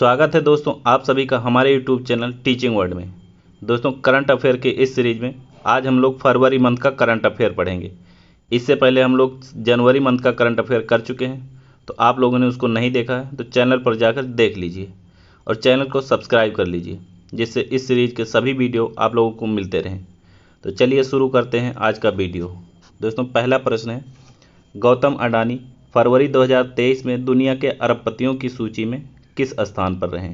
स्वागत है दोस्तों आप सभी का हमारे यूट्यूब चैनल टीचिंग वर्ल्ड में। दोस्तों करंट अफेयर के इस सीरीज में आज हम लोग फरवरी मंथ का करंट अफेयर पढ़ेंगे। इससे पहले हम लोग जनवरी मंथ का करंट अफेयर कर चुके हैं, तो आप लोगों ने उसको नहीं देखा है तो चैनल पर जाकर देख लीजिए और चैनल को सब्सक्राइब कर लीजिए, जिससे इस सीरीज के सभी वीडियो आप लोगों को मिलते रहें। तो चलिए शुरू करते हैं आज का वीडियो। दोस्तों पहला प्रश्न है, गौतम अडानी फरवरी 2023 में दुनिया के अरबपतियों की सूची में किस स्थान पर रहे?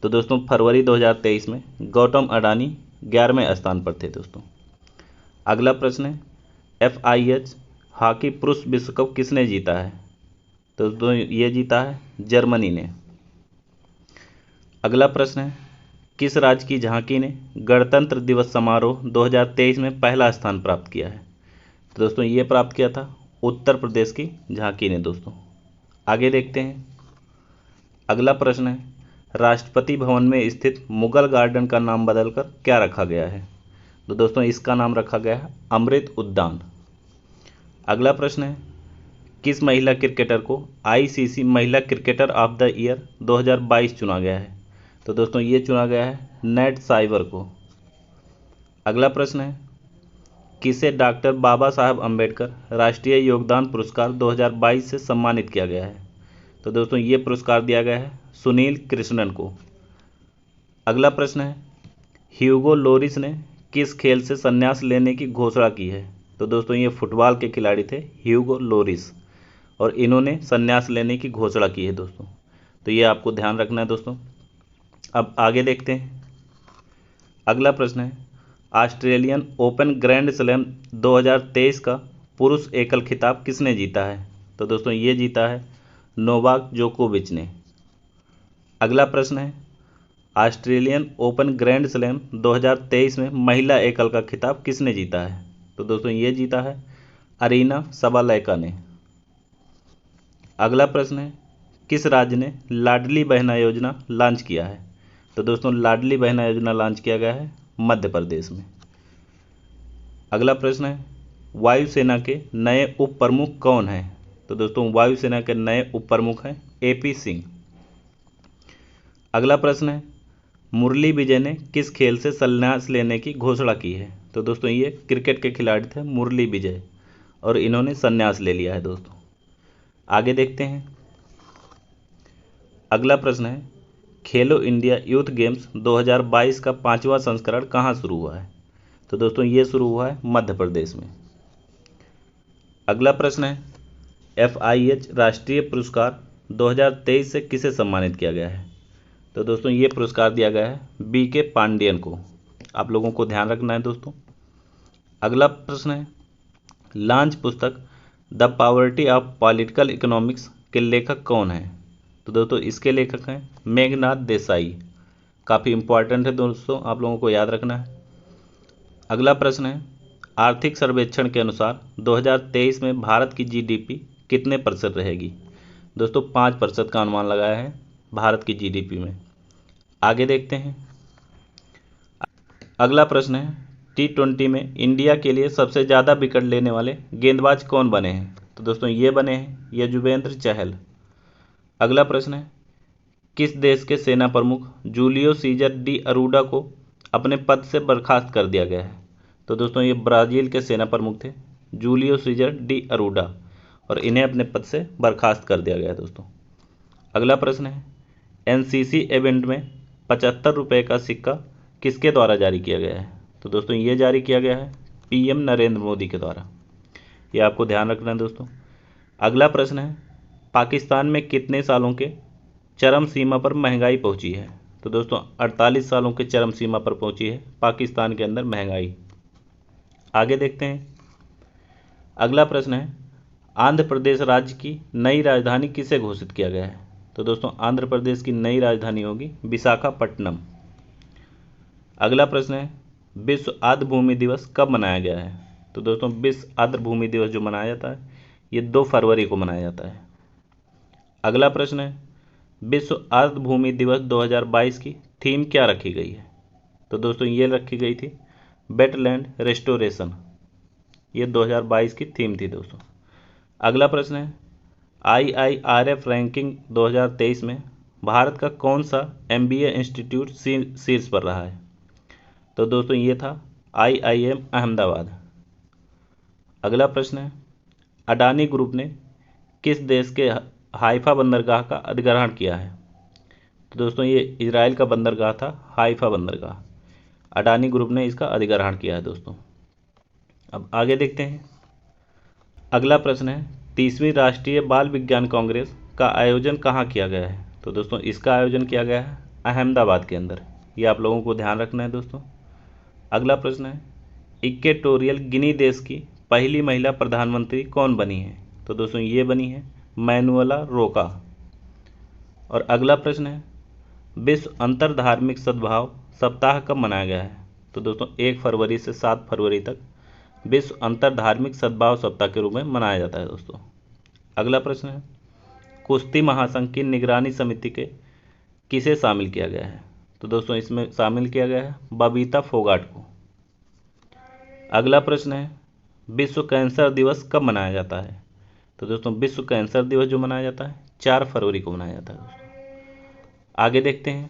तो दोस्तों फरवरी 2023 में गौतम अडानी 11वें स्थान पर थे दोस्तों। अगला प्रश्न है, FIH हॉकी पुरुष विश्व कप किसने जीता है? तो दोस्तों ये जीता है जर्मनी ने। अगला प्रश्न है, किस राज्य की झांकी ने गणतंत्र दिवस समारोह 2023 में पहला स्थान प्राप्त किया है? तो दोस्तों ये प्राप्त किया था उत्तर प्रदेश की झांकी ने दोस्तों। आगे देखते हैं। अगला प्रश्न है, राष्ट्रपति भवन में स्थित मुगल गार्डन का नाम बदलकर क्या रखा गया है? तो दोस्तों इसका नाम रखा गया है अमृत उद्यान। अगला प्रश्न है, किस महिला क्रिकेटर को ICC महिला क्रिकेटर ऑफ द ईयर 2022 चुना गया है? तो दोस्तों ये चुना गया है नेट साइबर को। अगला प्रश्न है, किसे डॉक्टर बाबा साहब अम्बेडकर राष्ट्रीय योगदान पुरस्कार 2022 से सम्मानित किया गया है? तो दोस्तों ये पुरस्कार दिया गया है सुनील कृष्णन को। अगला प्रश्न है, ह्यूगो लोरिस ने किस खेल से संन्यास लेने की घोषणा की है? तो दोस्तों ये फुटबॉल के खिलाड़ी थे ह्यूगो लोरिस, और इन्होंने संन्यास लेने की घोषणा की है दोस्तों। तो ये आपको ध्यान रखना है दोस्तों। अब आगे देखते हैं। अगला प्रश्न है, ऑस्ट्रेलियन ओपन ग्रैंड स्लैम 2023 का पुरुष एकल खिताब किसने जीता है? तो दोस्तों ये जीता है नोवाक जोकोविच ने। अगला प्रश्न है, ऑस्ट्रेलियन ओपन ग्रैंड स्लैम 2023 में महिला एकल का खिताब किसने जीता है? तो दोस्तों ये जीता है अरीना सबालेका ने। अगला प्रश्न है, किस राज्य ने लाडली बहना योजना लॉन्च किया है? तो दोस्तों लाडली बहना योजना लॉन्च किया गया है मध्य प्रदेश में। अगला प्रश्न है, वायुसेना के नए उप प्रमुख कौन हैं? तो दोस्तों वायुसेना के नए उप प्रमुख हैं AP सिंह। अगला प्रश्न है, मुरली विजय ने किस खेल से संन्यास लेने की घोषणा की है? तो दोस्तों ये क्रिकेट के खिलाड़ी थे मुरली विजय, और इन्होंने संन्यास ले लिया है दोस्तों। आगे देखते हैं। अगला प्रश्न है, खेलो इंडिया यूथ गेम्स 2022 का 5वां संस्करण कहाँ शुरू हुआ है? तो दोस्तों ये शुरू हुआ है मध्य प्रदेश में। अगला प्रश्न है, FIH राष्ट्रीय पुरस्कार 2023 से किसे सम्मानित किया गया है? तो दोस्तों ये पुरस्कार दिया गया है BK पांडियन को। आप लोगों को ध्यान रखना है दोस्तों। अगला प्रश्न है, लॉन्च पुस्तक the poverty of political economics के लेखक कौन हैं? तो दोस्तों इसके लेखक हैं मेघनाथ देसाई। काफ़ी इंपॉर्टेंट है दोस्तों, आप लोगों को याद रखना है। अगला प्रश्न है, आर्थिक सर्वेक्षण के अनुसार 2023 में भारत की GDP कितने % रहेगी? दोस्तों 5% का अनुमान लगाया है भारत की GDP में। आगे देखते हैं। अगला प्रश्न है, T20 में इंडिया के लिए सबसे ज़्यादा विकेट लेने वाले गेंदबाज कौन बने हैं? तो दोस्तों ये बने हैं यजुवेंद्र चहल। अगला प्रश्न है, किस देश के सेना प्रमुख जूलियो सीजर डी अरूडा को अपने पद से बर्खास्त कर दिया गया है? तो दोस्तों ये ब्राज़ील के सेना प्रमुख थे जूलियो सीजर डी अरूडा, और इन्हें अपने पद से बर्खास्त कर दिया गया है दोस्तों। अगला प्रश्न है, NCC इवेंट में 75 रुपये का सिक्का किसके द्वारा जारी किया गया है? तो दोस्तों ये जारी किया गया है PM नरेंद्र मोदी के द्वारा। ये आपको ध्यान रखना है दोस्तों। अगला प्रश्न है, पाकिस्तान में कितने सालों के चरम सीमा पर महंगाई पहुंची है? तो दोस्तों 48 सालों के चरम सीमा पर पहुंची है पाकिस्तान के अंदर महंगाई। आगे देखते हैं। अगला प्रश्न है, आंध्र प्रदेश राज्य की नई राजधानी किसे घोषित किया गया है? तो दोस्तों आंध्र प्रदेश की नई राजधानी होगी विशाखापट्टनम। अगला प्रश्न है, विश्व आर्द्र भूमि दिवस कब मनाया गया है? तो दोस्तों विश्व आर्द्र भूमि दिवस जो मनाया जाता है ये 2 फरवरी को मनाया जाता है। अगला प्रश्न है, विश्व आर्द्र भूमि दिवस 2022 की थीम क्या रखी गई है? तो दोस्तों ये रखी गई थी वेटलैंड रेस्टोरेशन। ये 2022 की थीम थी दोस्तों। अगला प्रश्न है, IIRF रैंकिंग 2023 में भारत का कौन सा MBA इंस्टीट्यूट शीर्ष पर रहा है? तो दोस्तों ये था IIM अहमदाबाद। अगला प्रश्न है, अडानी ग्रुप ने किस देश के हाइफा बंदरगाह का अधिग्रहण किया है? तो दोस्तों ये इजराइल का बंदरगाह था, हाइफा बंदरगाह। अडानी ग्रुप ने इसका अधिग्रहण किया है दोस्तों। अब आगे देखते हैं। अगला प्रश्न है, 30वीं राष्ट्रीय बाल विज्ञान कांग्रेस का आयोजन कहाँ किया गया है? तो दोस्तों इसका आयोजन किया गया है अहमदाबाद के अंदर। ये आप लोगों को ध्यान रखना है दोस्तों। अगला प्रश्न है, इक्वेटोरियल गिनी देश की पहली महिला प्रधानमंत्री कौन बनी है? तो दोस्तों ये बनी है मैनुअला रोका। और अगला प्रश्न है, विश्व अंतर धार्मिक सद्भाव सप्ताह कब मनाया गया है? तो दोस्तों 1 फरवरी से 7 फरवरी तक विश्व अंतर धार्मिक सद्भाव सप्ताह के रूप में मनाया जाता है दोस्तों। अगला प्रश्न है, कुश्ती महासंघ की निगरानी समिति के किसे शामिल किया गया है? तो दोस्तों इसमें शामिल किया गया है बबीता फोगाट को। अगला प्रश्न है, विश्व कैंसर दिवस कब मनाया जाता है? तो दोस्तों विश्व कैंसर दिवस जो मनाया जाता है 4 फरवरी को मनाया जाता है दोस्तों। आगे देखते हैं।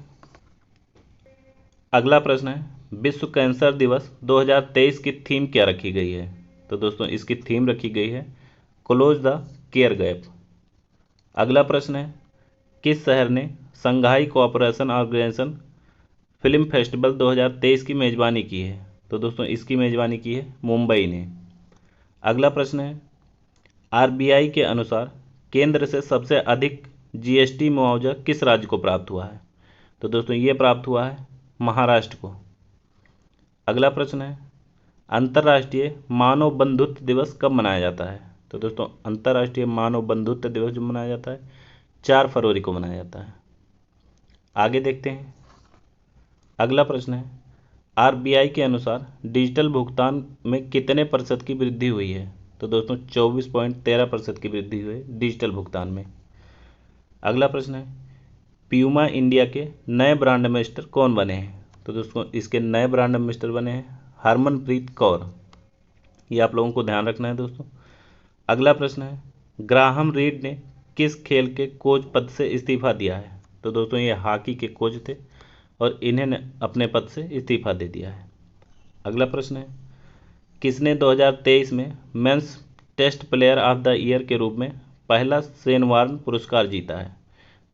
अगला प्रश्न है, विश्व कैंसर दिवस 2023 की थीम क्या रखी गई है? तो दोस्तों इसकी थीम रखी गई है क्लोज द केयर गैप। अगला प्रश्न है, किस शहर ने संघाई कोऑपरेशन ऑर्गेनाइजेशन फिल्म फेस्टिवल 2023 की मेजबानी की है? तो दोस्तों इसकी मेजबानी की है मुंबई ने। अगला प्रश्न है, RBI के अनुसार केंद्र से सबसे अधिक GST मुआवजा किस राज्य को प्राप्त हुआ है? तो दोस्तों ये प्राप्त हुआ है महाराष्ट्र को। अगला प्रश्न है, अंतर्राष्ट्रीय मानव बंधुत्व दिवस कब मनाया जाता है? तो दोस्तों अंतर्राष्ट्रीय मानव बंधुत्व दिवस जो मनाया जाता है 4 फरवरी को मनाया जाता है। आगे देखते हैं। अगला प्रश्न है, RBI के अनुसार डिजिटल भुगतान में कितने प्रतिशत की वृद्धि हुई है? तो दोस्तों 24.13% की वृद्धि हुई डिजिटल भुगतान में। अगला प्रश्न है, प्यूमा इंडिया के नए ब्रांड एम्बेसडर कौन बने हैं? तो दोस्तों इसके नए ब्रांड एम्बेसडर बने हैं हरमनप्रीत कौर। ये आप लोगों को ध्यान रखना है दोस्तों। अगला प्रश्न है, ग्राहम रीड ने किस खेल के कोच पद से इस्तीफा दिया है? तो दोस्तों ये हॉकी के कोच थे और इन्हें अपने पद से इस्तीफा दे दिया है। अगला प्रश्न है, किसने 2023 में men's test player of the year के रूप में पहला शेन वार्न पुरस्कार जीता है?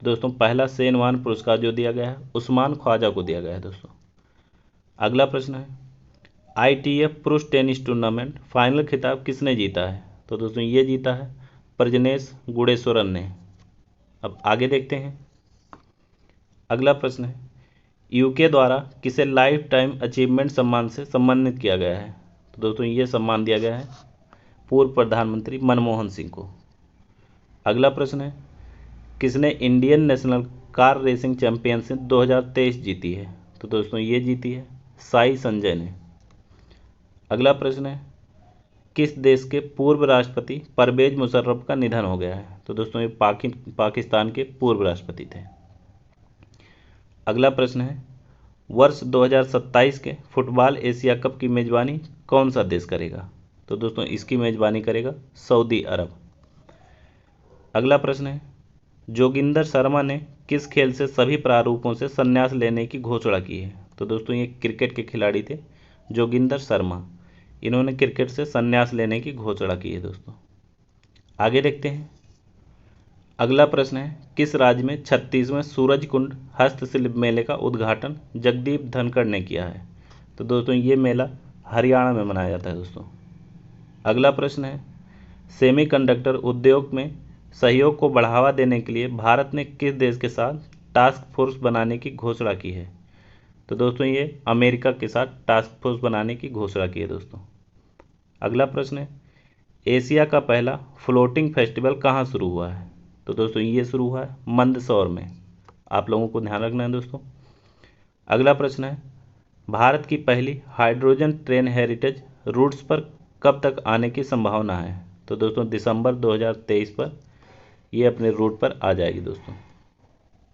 दोस्तों पहला शेन वार्न पुरस्कार जो दिया गया है उस्मान ख्वाजा को दिया गया है दोस्तों। अगला प्रश्न है, ITF पुरुष टेनिस टूर्नामेंट फाइनल खिताब किसने जीता है? तो दोस्तों ये जीता है प्रजनेश गुणेश्वरन ने। अब आगे देखते हैं। अगला प्रश्न है, UK द्वारा किसे लाइफ टाइम अचीवमेंट सम्मान से सम्मानित किया गया है? तो दोस्तों ये सम्मान दिया गया है पूर्व प्रधानमंत्री मनमोहन सिंह को। अगला प्रश्न है, किसने Indian national car racing championship 2023 जीती है? तो दोस्तों ये जीती है साई संजय ने। अगला प्रश्न है, किस देश के पूर्व राष्ट्रपति परवेज मुशर्रफ का निधन हो गया है? तो दोस्तों ये पाकिस्तान के पूर्व राष्ट्रपति थे। अगला प्रश्न है, वर्ष 2027 के फुटबॉल एशिया कप की मेजबानी कौन सा देश करेगा? तो दोस्तों इसकी मेजबानी करेगा सऊदी अरब। अगला प्रश्न है, जोगिंदर शर्मा ने किस खेल से सभी प्रारूपों से संन्यास लेने की घोषणा की है? तो दोस्तों ये क्रिकेट के खिलाड़ी थे जोगिंदर शर्मा। इन्होंने क्रिकेट से संन्यास लेने की घोषणा की है दोस्तों। आगे देखते हैं। अगला प्रश्न है, किस राज्य में 36वें सूरज कुंड हस्तशिल्प मेले का उद्घाटन जगदीप धनखड़ ने किया है? तो दोस्तों ये मेला हरियाणा में मनाया जाता है दोस्तों। अगला प्रश्न है, सेमीकंडक्टर उद्योग में सहयोग को बढ़ावा देने के लिए भारत ने किस देश के साथ टास्क फोर्स बनाने की घोषणा की है? तो दोस्तों ये अमेरिका के साथ टास्क फोर्स बनाने की घोषणा की है दोस्तों। अगला प्रश्न है, एशिया का पहला फ्लोटिंग फेस्टिवल कहाँ शुरू हुआ है? तो दोस्तों ये शुरू हुआ है मंदसौर में। आप लोगों को ध्यान रखना है दोस्तों। अगला प्रश्न है, भारत की पहली हाइड्रोजन ट्रेन हेरिटेज रूट्स पर कब तक आने की संभावना है? तो दोस्तों दिसंबर 2023 पर ये अपने रूट पर आ जाएगी दोस्तों।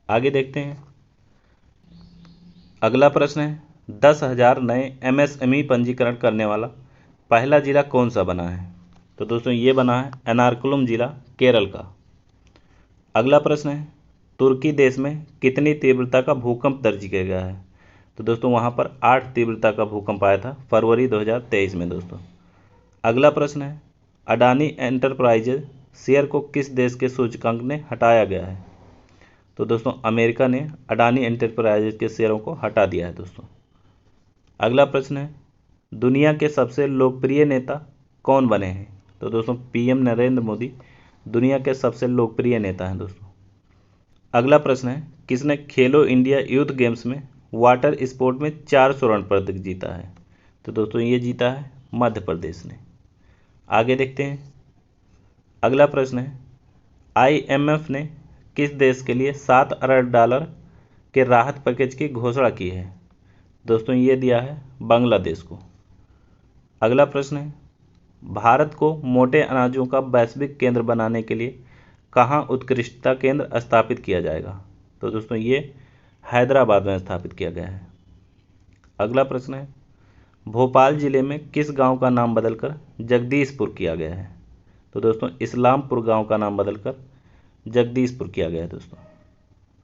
आगे देखते हैं। अगला प्रश्न है, 10,000 नए MSME पंजीकरण करने वाला पहला जिला कौन सा बना है? तो दोस्तों ये बना है एर्नाकुलम जिला केरल का। अगला प्रश्न है, तुर्की देश में कितनी तीव्रता का भूकंप दर्ज किया गया है? तो दोस्तों वहाँ पर 8 तीव्रता का भूकंप आया था फरवरी 2023 में दोस्तों। अगला प्रश्न है, अडानी एंटरप्राइजेज शेयर को किस देश के सूचकांक ने हटाया गया है? तो दोस्तों अमेरिका ने अडानी एंटरप्राइजेज के शेयरों को हटा दिया है दोस्तों। अगला प्रश्न है, दुनिया के सबसे लोकप्रिय नेता कौन बने हैं? तो दोस्तों पीएम नरेंद्र मोदी दुनिया के सबसे लोकप्रिय नेता हैं दोस्तों। अगला प्रश्न है, किसने खेलो इंडिया यूथ गेम्स में वाटर स्पोर्ट में 4 स्वर्ण पदक जीता है? तो दोस्तों ये जीता है मध्य प्रदेश ने। आगे देखते हैं। अगला प्रश्न है, आईएमएफ ने किस देश के लिए 7 अरब डॉलर के राहत पैकेज की घोषणा की है? दोस्तों ये दिया है बांग्लादेश को। अगला प्रश्न है, भारत को मोटे अनाजों का वैश्विक केंद्र बनाने के लिए कहाँ उत्कृष्टता केंद्र स्थापित किया जाएगा? तो दोस्तों ये हैदराबाद में स्थापित किया गया है। अगला प्रश्न है, भोपाल जिले में किस गांव का नाम बदलकर जगदीशपुर किया गया है? तो दोस्तों इस्लामपुर गांव का नाम बदलकर जगदीशपुर किया गया है दोस्तों।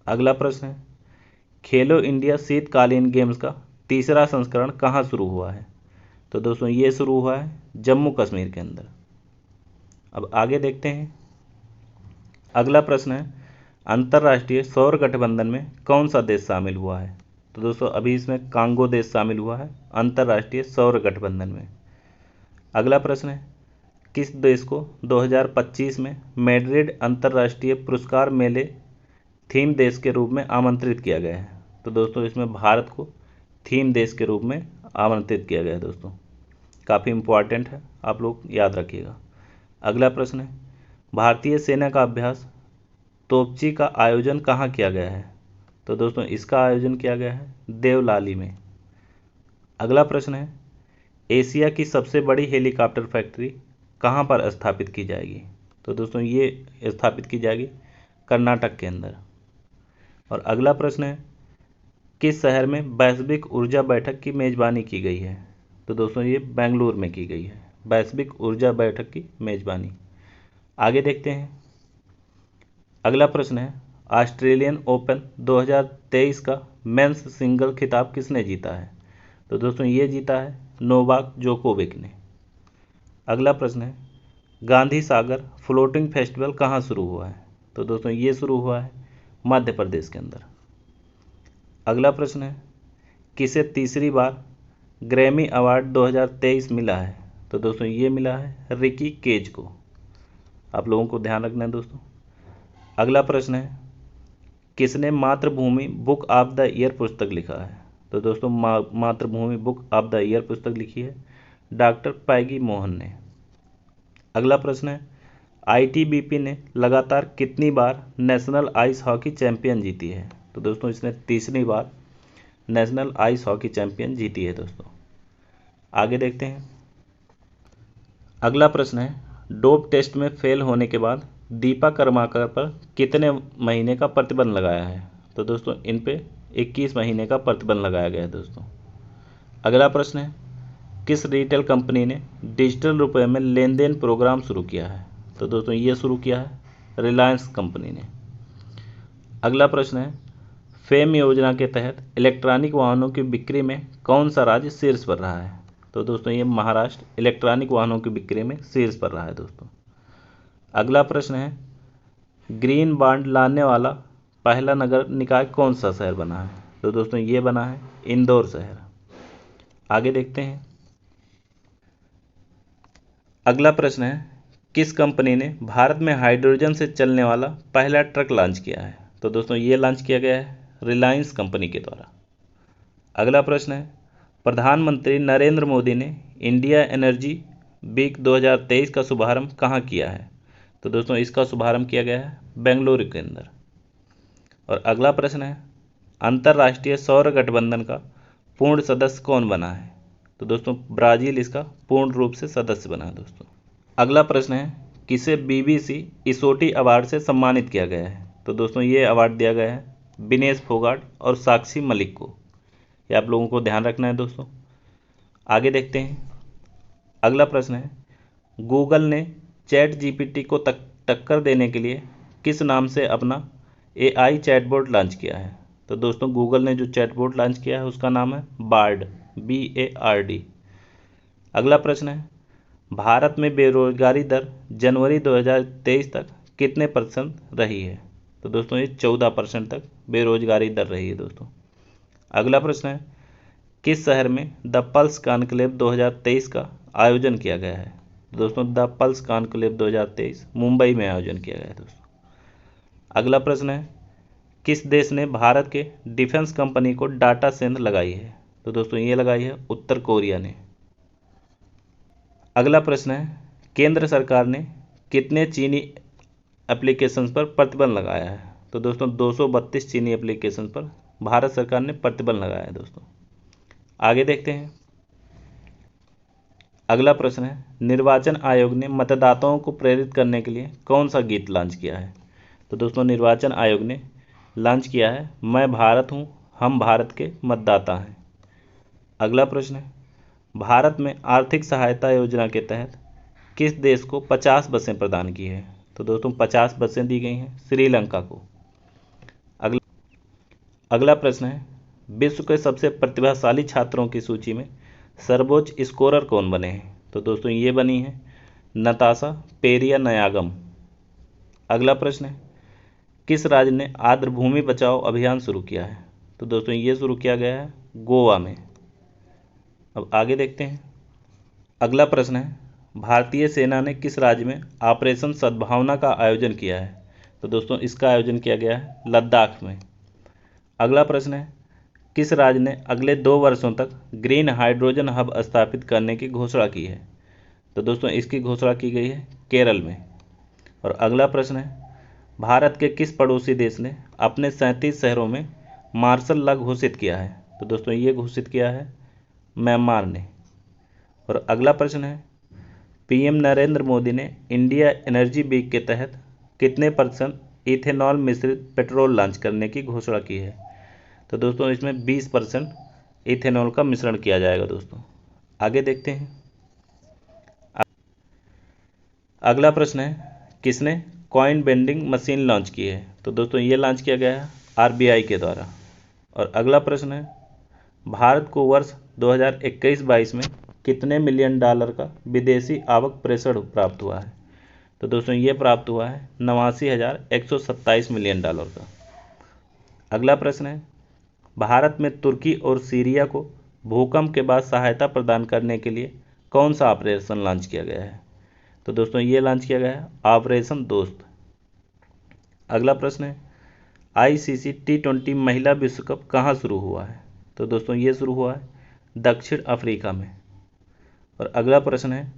अगला प्रश्न है, खेलो इंडिया शीतकालीन गेम्स का तीसरा संस्करण कहाँ शुरू हुआ है? तो दोस्तों ये शुरू हुआ है जम्मू कश्मीर के अंदर। अब आगे देखते हैं। अगला प्रश्न है, अंतर्राष्ट्रीय सौर गठबंधन में कौन सा देश शामिल हुआ है? तो दोस्तों अभी इसमें कांगो देश शामिल हुआ है अंतर्राष्ट्रीय सौर गठबंधन में। अगला प्रश्न है, किस देश को 2025 में मैड्रिड अंतर्राष्ट्रीय पुरस्कार मेले थीम देश के रूप में आमंत्रित किया गया है? तो दोस्तों इसमें भारत को थीम देश के रूप में आमंत्रित किया गया है दोस्तों। काफ़ी इम्पोर्टेंट है, आप लोग याद रखिएगा। अगला प्रश्न है, भारतीय सेना का अभ्यास तोपची का आयोजन कहाँ किया गया है? तो दोस्तों इसका आयोजन किया गया है देवलाली में। अगला प्रश्न है, एशिया की सबसे बड़ी हेलीकॉप्टर फैक्ट्री कहाँ पर स्थापित की जाएगी? तो दोस्तों ये स्थापित की जाएगी कर्नाटक के अंदर। और अगला प्रश्न है, किस शहर में वैश्विक ऊर्जा बैठक की मेज़बानी की गई है? तो दोस्तों ये बेंगलुरु में की गई है वैश्विक ऊर्जा बैठक की मेज़बानी। आगे देखते हैं। अगला प्रश्न है, ऑस्ट्रेलियन ओपन 2023 का मेंस सिंगल खिताब किसने जीता है? तो दोस्तों ये जीता है नोवाक जोकोविक ने। अगला प्रश्न है, गांधी सागर फ्लोटिंग फेस्टिवल कहाँ शुरू हुआ है? तो दोस्तों ये शुरू हुआ है मध्य प्रदेश के अंदर। अगला प्रश्न है, किसे तीसरी बार ग्रैमी अवार्ड 2023 मिला है? तो दोस्तों ये मिला है रिकी केज को। आप लोगों को ध्यान रखना है दोस्तों। अगला प्रश्न है, किसने मातृभूमि बुक ऑफ द ईयर पुस्तक लिखा है? तो दोस्तों मातृभूमि बुक ऑफ द ईयर पुस्तक लिखी है डॉक्टर पैगी मोहन ने। अगला प्रश्न है, आईटीबीपी ने लगातार कितनी बार नेशनल आइस हॉकी चैंपियन जीती है? तो दोस्तों इसने तीसरी बार नेशनल आइस हॉकी चैंपियन जीती है दोस्तों। आगे देखते हैं। अगला प्रश्न है, डोप टेस्ट में फेल होने के बाद दीपा कर्माकर पर कितने महीने का प्रतिबंध लगाया है? तो दोस्तों इन पे 21 महीने का प्रतिबंध लगाया गया है दोस्तों। अगला प्रश्न है, किस रिटेल कंपनी ने डिजिटल रुपये में लेन देन प्रोग्राम शुरू किया है? तो दोस्तों ये शुरू किया है रिलायंस कंपनी ने। अगला प्रश्न है, फेम योजना के तहत इलेक्ट्रॉनिक वाहनों की बिक्री में कौन सा राज्य शीर्ष पर रहा है? तो दोस्तों ये महाराष्ट्र इलेक्ट्रॉनिक वाहनों की बिक्री में शीर्ष पर रहा है दोस्तों। अगला प्रश्न है, ग्रीन बॉन्ड लाने वाला पहला नगर निकाय कौन सा शहर बना है? तो दोस्तों ये बना है इंदौर शहर। आगे देखते हैं। अगला प्रश्न है, किस कंपनी ने भारत में हाइड्रोजन से चलने वाला पहला ट्रक लॉन्च किया है? तो दोस्तों ये लॉन्च किया गया है रिलायंस कंपनी के द्वारा। अगला प्रश्न है, प्रधानमंत्री नरेंद्र मोदी ने इंडिया एनर्जी वीक 2023 का शुभारंभ कहाँ किया है? तो दोस्तों इसका शुभारंभ किया गया है बेंगलुरु के अंदर। और अगला प्रश्न है, अंतर्राष्ट्रीय सौर गठबंधन का पूर्ण सदस्य कौन बना है? तो दोस्तों ब्राज़ील इसका पूर्ण रूप से सदस्य बना है दोस्तों। अगला प्रश्न है, किसे बीबीसी इसोटी अवार्ड से सम्मानित किया गया है? तो दोस्तों ये अवार्ड दिया गया है विनेश फोगाट और साक्षी मलिक को। ये आप लोगों को ध्यान रखना है दोस्तों। आगे देखते हैं। अगला प्रश्न है, गूगल ने चैट जीपीटी को टक्कर देने के लिए किस नाम से अपना AI चैटबॉट लॉन्च किया है? तो दोस्तों गूगल ने जो चैटबॉट लॉन्च किया है उसका नाम है बार्ड, BARD। अगला प्रश्न है, भारत में बेरोजगारी दर जनवरी 2023 तक कितने परसेंट रही है? तो दोस्तों ये 14% तक बेरोजगारी दर रही है दोस्तों। अगला प्रश्न है, किस शहर में द पल्स कॉन्क्लेव 2023 का आयोजन किया गया है? तो दोस्तों द पल्स कॉन्क्लेव 2023 मुंबई में आयोजन किया गया है दोस्तों। अगला प्रश्न है, किस देश ने भारत के डिफेंस कंपनी को डाटा सेंटर लगाई है? तो दोस्तों ये लगाई है उत्तर कोरिया ने। अगला प्रश्न है, केंद्र सरकार ने कितने चीनी एप्लीकेशंस पर प्रतिबंध लगाया है? तो दोस्तों 232 चीनी एप्लीकेशन पर भारत सरकार ने प्रतिबंध लगाया है दोस्तों। आगे देखते हैं। अगला प्रश्न है, निर्वाचन आयोग ने मतदाताओं को प्रेरित करने के लिए कौन सा गीत लॉन्च किया है? तो दोस्तों निर्वाचन आयोग ने लॉन्च किया है मैं भारत हूँ, हम भारत के मतदाता हैं। अगला प्रश्न है, भारत में आर्थिक सहायता योजना के तहत किस देश को 50 बसें प्रदान की है? तो दोस्तों 50 बसें दी गई हैं श्रीलंका को। अगला प्रश्न है, विश्व के सबसे प्रतिभाशाली छात्रों की सूची में सर्वोच्च स्कोरर कौन बने हैं? तो दोस्तों ये बनी है नताशा पेरिया-नयागम। अगला प्रश्न है, किस राज्य ने आर्द्रभूमि बचाओ अभियान शुरू किया है? तो दोस्तों ये शुरू किया गया है गोवा में। अब आगे देखते हैं। अगला प्रश्न है, भारतीय सेना ने किस राज्य में ऑपरेशन सद्भावना का आयोजन किया है? तो दोस्तों इसका आयोजन किया गया है लद्दाख में। अगला प्रश्न है, किस राज्य ने अगले 2 वर्षों तक ग्रीन हाइड्रोजन हब स्थापित करने की घोषणा की है? तो दोस्तों इसकी घोषणा की गई है केरल में। और अगला प्रश्न है, भारत के किस पड़ोसी देश ने अपने 37 शहरों में मार्शल लॉ घोषित किया है? तो दोस्तों ये घोषित किया है म्यांमार ने। और अगला प्रश्न है, PM नरेंद्र मोदी ने इंडिया एनर्जी वीक के तहत कितने % इथेनॉल मिश्रित पेट्रोल लॉन्च करने की घोषणा की है? तो दोस्तों इसमें 20% इथेनॉल का मिश्रण किया जाएगा दोस्तों। आगे देखते हैं। अगला प्रश्न है, किसने कॉइन बेंडिंग मशीन लॉन्च की है? तो दोस्तों ये लॉन्च किया गया है RBI के द्वारा। और अगला प्रश्न है, भारत को वर्ष 2021-22 में कितने मिलियन डॉलर का विदेशी आवक प्रेषण प्राप्त हुआ है? तो दोस्तों ये प्राप्त हुआ है 89,127 मिलियन डॉलर का। अगला प्रश्न है, भारत में तुर्की और सीरिया को भूकंप के बाद सहायता प्रदान करने के लिए कौन सा ऑपरेशन लॉन्च किया गया है? तो दोस्तों ये लॉन्च किया गया है ऑपरेशन दोस्त। अगला प्रश्न है, ICC T20 महिला विश्व कप कहाँ शुरू हुआ है? तो दोस्तों ये शुरू हुआ है दक्षिण अफ्रीका में। और अगला प्रश्न है,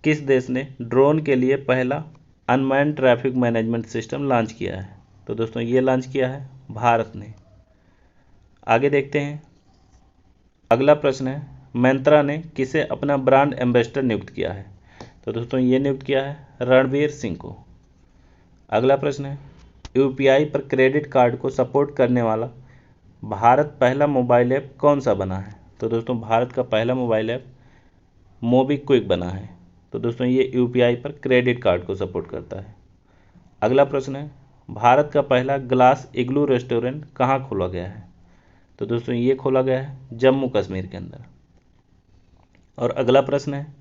किस देश ने ड्रोन के लिए पहला unmanned traffic management system launch किया है? तो दोस्तों ये लॉन्च किया है भारत ने। आगे देखते हैं। अगला प्रश्न है, मंत्रा ने किसे अपना ब्रांड एम्बेसडर नियुक्त किया है? तो दोस्तों ये नियुक्त किया है रणवीर सिंह को। अगला प्रश्न है, UPI पर क्रेडिट कार्ड को सपोर्ट करने वाला भारत पहला मोबाइल ऐप कौन सा बना है? तो दोस्तों भारत का पहला मोबाइल ऐप मोबीक्विक बना है। तो दोस्तों ये UPI पर क्रेडिट कार्ड को सपोर्ट करता है। अगला प्रश्न है, भारत का पहला ग्लास इग्लू रेस्टोरेंट कहाँ खोला गया है? तो दोस्तों ये खोला गया है जम्मू कश्मीर के अंदर। और अगला प्रश्न है,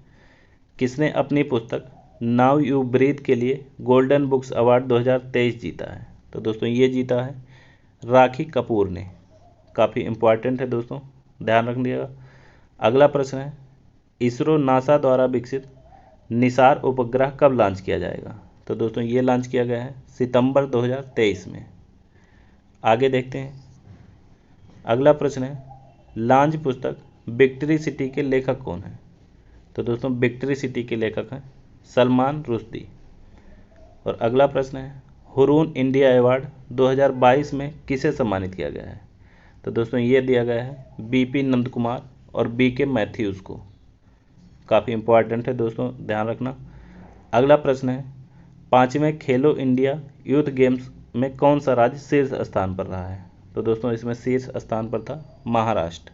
किसने अपनी पुस्तक नाउ यू ब्रीथ के लिए गोल्डन बुक्स अवार्ड 2023 जीता है? तो दोस्तों ये जीता है राखी कपूर ने। काफ़ी इम्पोर्टेंट है दोस्तों, ध्यान रखिएगा। अगला प्रश्न है, इसरो नासा द्वारा विकसित निसार उपग्रह कब लॉन्च किया जाएगा? तो दोस्तों ये लॉन्च किया गया है सितंबर 2023 में। आगे देखते हैं। अगला प्रश्न है, लॉन्च पुस्तक विक्ट्री सिटी के लेखक कौन है? तो दोस्तों विक्ट्री सिटी के लेखक हैं सलमान रुश्दी। और अगला प्रश्न है, हुरून इंडिया अवार्ड 2022 में किसे सम्मानित किया गया है? तो दोस्तों ये दिया गया है BP नंदकुमार और BK मैथ्यूज़ को। काफ़ी इम्पोर्टेंट है दोस्तों, ध्यान रखना। अगला प्रश्न है, 5वें खेलो इंडिया यूथ गेम्स में कौन सा राज्य शीर्ष स्थान पर रहा है? तो दोस्तों इसमें शीर्ष स्थान पर था महाराष्ट्र।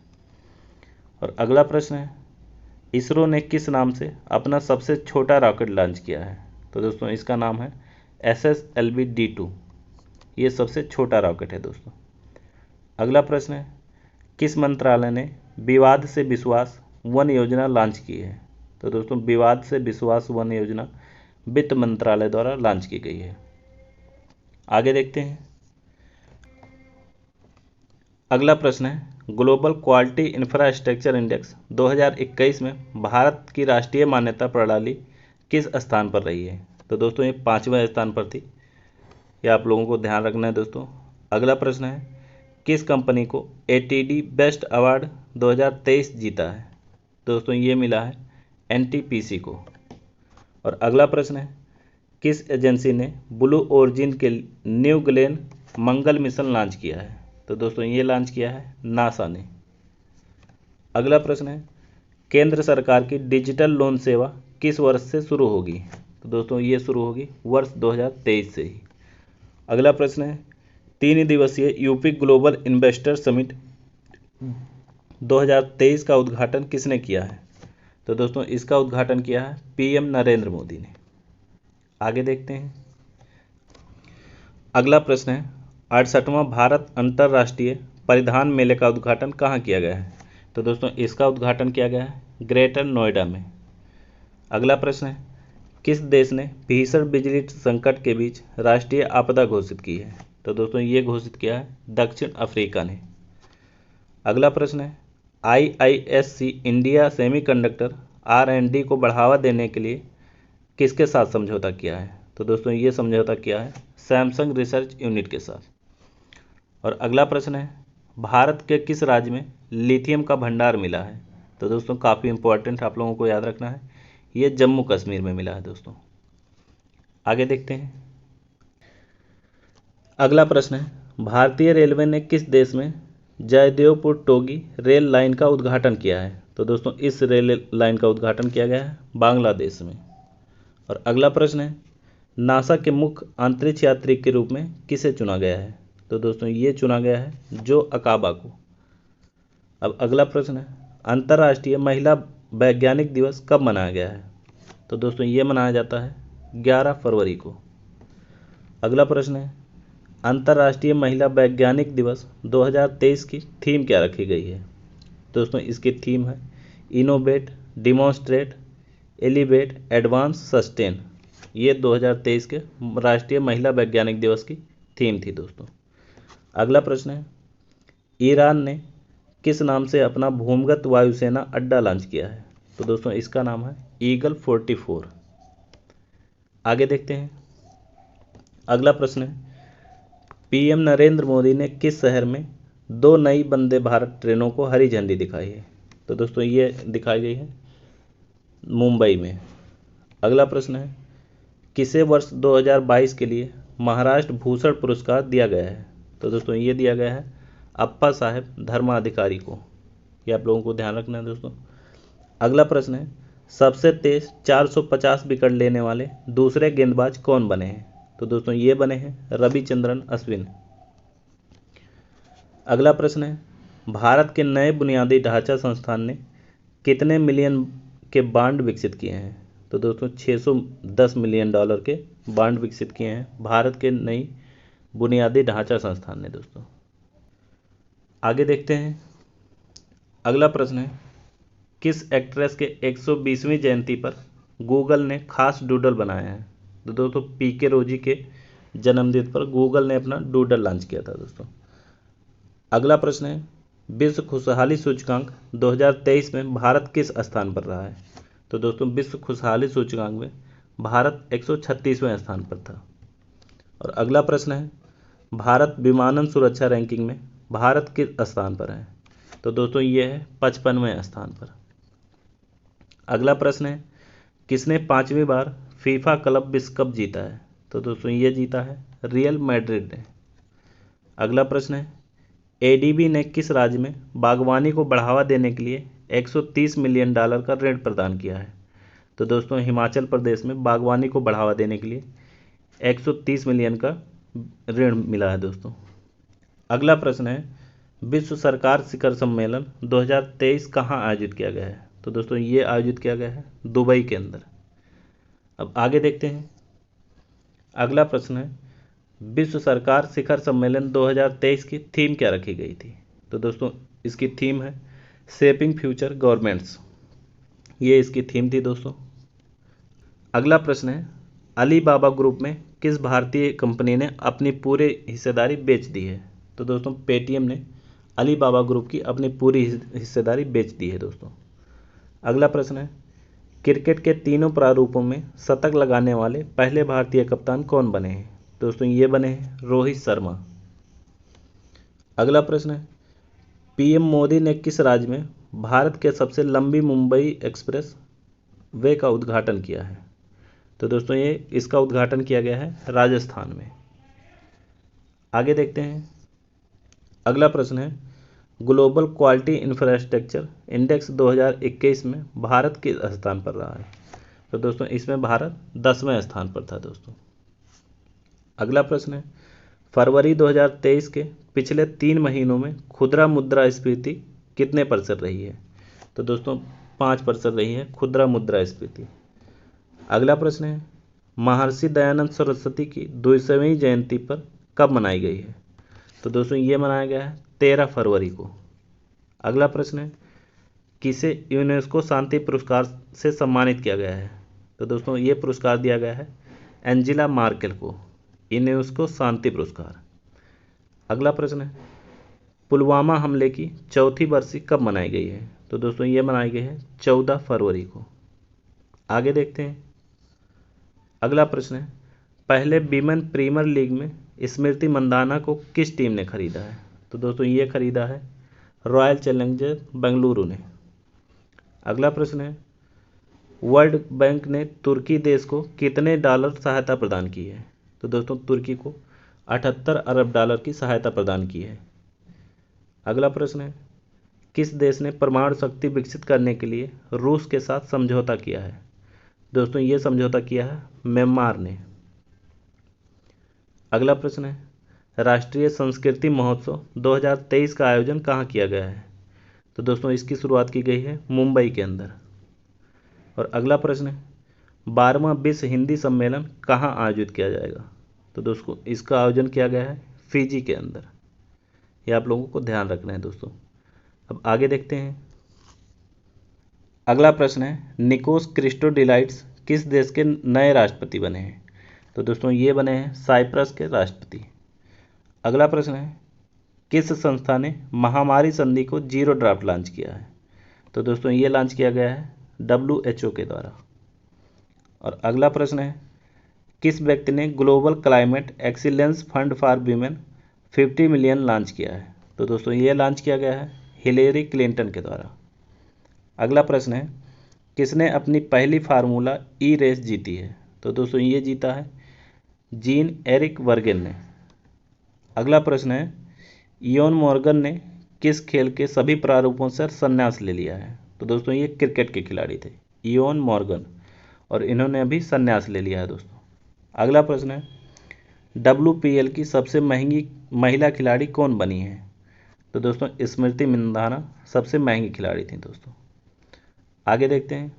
और अगला प्रश्न है, इसरो ने किस नाम से अपना सबसे छोटा रॉकेट लॉन्च किया है? तो दोस्तों इसका नाम है SSLV-D2। ये सबसे छोटा रॉकेट है दोस्तों। अगला प्रश्न है, किस मंत्रालय ने विवाद से विश्वास वन योजना लॉन्च की है? तो दोस्तों विवाद से विश्वास वन योजना वित्त मंत्रालय द्वारा लॉन्च की गई है। आगे देखते हैं। अगला प्रश्न है, ग्लोबल क्वालिटी इंफ्रास्ट्रक्चर इंडेक्स 2021 में भारत की राष्ट्रीय मान्यता प्रणाली किस स्थान पर रही है? तो दोस्तों ये 5वें स्थान पर थी, ये आप लोगों को ध्यान रखना है दोस्तों। अगला प्रश्न है, किस कंपनी को ATD बेस्ट अवार्ड 2023 जीता है? दोस्तों ये मिला है NTPC को। और अगला प्रश्न है, किस एजेंसी ने ब्लू ओरिजिन के न्यू ग्लेन मंगल मिशन लॉन्च किया है? तो दोस्तों ये लॉन्च किया है नासा ने। अगला प्रश्न है, केंद्र सरकार की डिजिटल लोन सेवा किस वर्ष से शुरू होगी? तो दोस्तों ये शुरू होगी वर्ष 2023 से ही। अगला प्रश्न है, 3 दिवसीय यूपी ग्लोबल इन्वेस्टर समिट 2023 का उद्घाटन किसने किया है? तो दोस्तों इसका उद्घाटन किया है PM नरेंद्र मोदी ने। आगे देखते हैं। अगला प्रश्न है, 68वां भारत अंतर्राष्ट्रीय परिधान मेले का उद्घाटन कहाँ किया गया है? तो दोस्तों इसका उद्घाटन किया गया है ग्रेटर नोएडा में। अगला प्रश्न है, किस देश ने भीषण बिजली संकट के बीच राष्ट्रीय आपदा घोषित की है? तो दोस्तों ये घोषित किया है दक्षिण अफ्रीका ने। अगला प्रश्न है, IISC इंडिया सेमीकंडक्टर R&D को बढ़ावा देने के लिए किसके साथ समझौता किया है? तो दोस्तों ये समझौता किया है सैमसंग रिसर्च यूनिट के साथ। और अगला प्रश्न है, भारत के किस राज्य में लिथियम का भंडार मिला है? तो दोस्तों काफ़ी इंपॉर्टेंट आप लोगों को याद रखना है, ये जम्मू कश्मीर में मिला है दोस्तों। आगे देखते हैं। अगला प्रश्न है, भारतीय रेलवे ने किस देश में जयदेवपुर टोगी रेल लाइन का उद्घाटन किया है? तो दोस्तों इस रेल लाइन का उद्घाटन किया गया है बांग्लादेश में। और अगला प्रश्न है, नासा के मुख्य अंतरिक्ष यात्री के रूप में किसे चुना गया है? तो दोस्तों ये चुना गया है जो अकाबा को। अब अगला प्रश्न है, अंतर्राष्ट्रीय महिला वैज्ञानिक दिवस कब मनाया गया है? तो दोस्तों ये मनाया जाता है 11 फरवरी को। अगला प्रश्न है, अंतर्राष्ट्रीय महिला वैज्ञानिक दिवस 2023 की थीम क्या रखी गई है? दोस्तों इसकी थीम है innovate, demonstrate, elevate, advance, sustain. ये 2023 के राष्ट्रीय महिला वैज्ञानिक दिवस की थीम थी दोस्तों। अगला प्रश्न है, ईरान ने किस नाम से अपना भूमिगत वायुसेना अड्डा लॉन्च किया है? तो दोस्तों इसका नाम है ईगल 44। आगे देखते हैं। अगला प्रश्न है, PM नरेंद्र मोदी ने किस शहर में 2 नई वंदे भारत ट्रेनों को हरी झंडी दिखाई है? तो दोस्तों ये दिखाई गई है मुंबई में। अगला प्रश्न है, किसे वर्ष 2022 के लिए महाराष्ट्र भूषण पुरस्कार दिया गया है? तो दोस्तों ये दिया गया है अप्पा साहेब धर्माधिकारी को। ये आप लोगों को ध्यान रखना है दोस्तों। अगला प्रश्न है, सबसे तेज 450 विकेट लेने वाले दूसरे गेंदबाज कौन बने हैं? तो दोस्तों ये बने हैं रविचंद्रन अश्विन। अगला प्रश्न है, भारत के नए बुनियादी ढांचा संस्थान ने कितने मिलियन के बांड विकसित किए हैं? तो दोस्तों $610 मिलियन के बांड विकसित किए हैं भारत के नई बुनियादी ढांचा संस्थान ने दोस्तों। आगे देखते हैं। अगला प्रश्न है, किस एक्ट्रेस के 120वीं जयंती पर गूगल ने खास डूडल बनाया है? तो दोस्तों PK रोजी के जन्मदिन पर गूगल ने अपना डूडल लॉन्च किया था दोस्तों। अगला प्रश्न है, विश्व खुशहाली सूचकांक 2023 में भारत किस स्थान पर रहा है? तो दोस्तों विश्व खुशहाली सूचकांक में भारत 136वें स्थान पर था। और अगला प्रश्न है, भारत विमानन सुरक्षा रैंकिंग में भारत किस स्थान पर है? तो दोस्तों ये है 55वें स्थान पर। अगला प्रश्न है, किसने 5वीं बार फीफा क्लब विश्व कप जीता है? तो दोस्तों ये जीता है रियल मैड्रिड ने। अगला प्रश्न है, ADB ने किस राज्य में बागवानी को बढ़ावा देने के लिए $130 मिलियन का ऋण प्रदान किया है? तो दोस्तों हिमाचल प्रदेश में बागवानी को बढ़ावा देने के लिए 130 मिलियन का ऋण मिला है दोस्तों। अगला प्रश्न है, विश्व सरकार शिखर सम्मेलन 2023 कहाँ आयोजित किया गया है? तो दोस्तों ये आयोजित किया गया है दुबई के अंदर। अब आगे देखते हैं। अगला प्रश्न है, विश्व सरकार शिखर सम्मेलन 2023 की थीम क्या रखी गई थी? तो दोस्तों इसकी थीम है शेपिंग फ्यूचर गवर्नमेंट्स, ये इसकी थीम थी दोस्तों। अगला प्रश्न है, अलीबाबा ग्रुप में किस भारतीय कंपनी ने अपनी पूरी हिस्सेदारी बेच दी है? तो दोस्तों पेटीएम ने अलीबाबा ग्रुप की अपनी पूरी हिस्सेदारी बेच दी है दोस्तों। अगला प्रश्न है, क्रिकेट के तीनों प्रारूपों में शतक लगाने वाले पहले भारतीय कप्तान कौन बने हैं? दोस्तों ये बने हैं रोहित शर्मा। अगला प्रश्न है, पीएम मोदी ने किस राज्य में भारत के सबसे लंबी मुंबई एक्सप्रेस वे का उद्घाटन किया है? तो दोस्तों ये इसका उद्घाटन किया गया है राजस्थान में। आगे देखते हैं। अगला प्रश्न है, ग्लोबल क्वालिटी इंफ्रास्ट्रक्चर इंडेक्स 2021 में भारत किस स्थान पर रहा है? तो दोस्तों इसमें भारत 10वें स्थान पर था दोस्तों। अगला प्रश्न है, फरवरी 2023 के पिछले 3 महीनों में खुदरा मुद्रास्फीति कितने % रही है? तो दोस्तों 5% रही है खुदरा मुद्रास्फीति। अगला प्रश्न है, महर्षि दयानंद सरस्वती की 200वीं जयंती पर कब मनाई गई है? तो दोस्तों ये मनाया गया है 13 फरवरी को। अगला प्रश्न है, किसे यूनेस्को शांति पुरस्कार से सम्मानित किया गया है? तो दोस्तों ये पुरस्कार दिया गया है एंजेला मार्केल को, यूनेस्को शांति पुरस्कार। अगला प्रश्न है, पुलवामा हमले की 4थी बरसी कब मनाई गई है? तो दोस्तों ये मनाई गई है 14 फरवरी को। आगे देखते हैं। अगला प्रश्न है, पहले विमेन प्रीमियर लीग में स्मृति मंदाना को किस टीम ने खरीदा है? तो दोस्तों ये खरीदा है रॉयल चैलेंजर बेंगलुरु ने। अगला प्रश्न है, वर्ल्ड बैंक ने तुर्की देश को कितने डॉलर सहायता प्रदान की है? तो दोस्तों तुर्की को 78 अरब डॉलर की सहायता प्रदान की है। अगला प्रश्न है, किस देश ने परमाणु शक्ति विकसित करने के लिए रूस के साथ समझौता किया है? दोस्तों ये समझौता किया है म्यांमार ने। अगला प्रश्न है, राष्ट्रीय संस्कृति महोत्सव 2023 का आयोजन कहाँ किया गया है? तो दोस्तों इसकी शुरुआत की गई है मुंबई के अंदर। और अगला प्रश्न है, 12वां विश्व हिंदी सम्मेलन कहाँ आयोजित किया जाएगा? तो दोस्तों इसका आयोजन किया गया है फिजी के अंदर। ये आप लोगों को ध्यान रखना है दोस्तों। अब आगे देखते हैं। अगला प्रश्न है, निकोस क्रिस्टोडिलाइड्स किस देश के नए राष्ट्रपति बने हैं? तो दोस्तों ये बने हैं साइप्रस के राष्ट्रपति। अगला प्रश्न है, किस संस्था ने महामारी संधि को जीरो ड्राफ्ट लॉन्च किया है? तो दोस्तों ये लॉन्च किया गया है WHO के द्वारा। और अगला प्रश्न है, किस व्यक्ति ने global climate excellence fund for women 50 million launch किया है? तो दोस्तों ये लॉन्च किया गया है हिलेरी क्लिंटन के द्वारा। अगला प्रश्न है, किसने अपनी पहली फार्मूला ई रेस जीती है? तो दोस्तों ये जीता है जीन एरिक वर्गेन ने। अगला प्रश्न है, इयोन मॉर्गन ने किस खेल के सभी प्रारूपों से संन्यास ले लिया है? तो दोस्तों ये क्रिकेट के खिलाड़ी थे इयोन मॉर्गन, और इन्होंने अभी संन्यास ले लिया है दोस्तों। अगला प्रश्न है, WPL की सबसे महंगी महिला खिलाड़ी कौन बनी है? तो दोस्तों स्मृति मंदाना सबसे महंगी खिलाड़ी थी दोस्तों। आगे देखते हैं।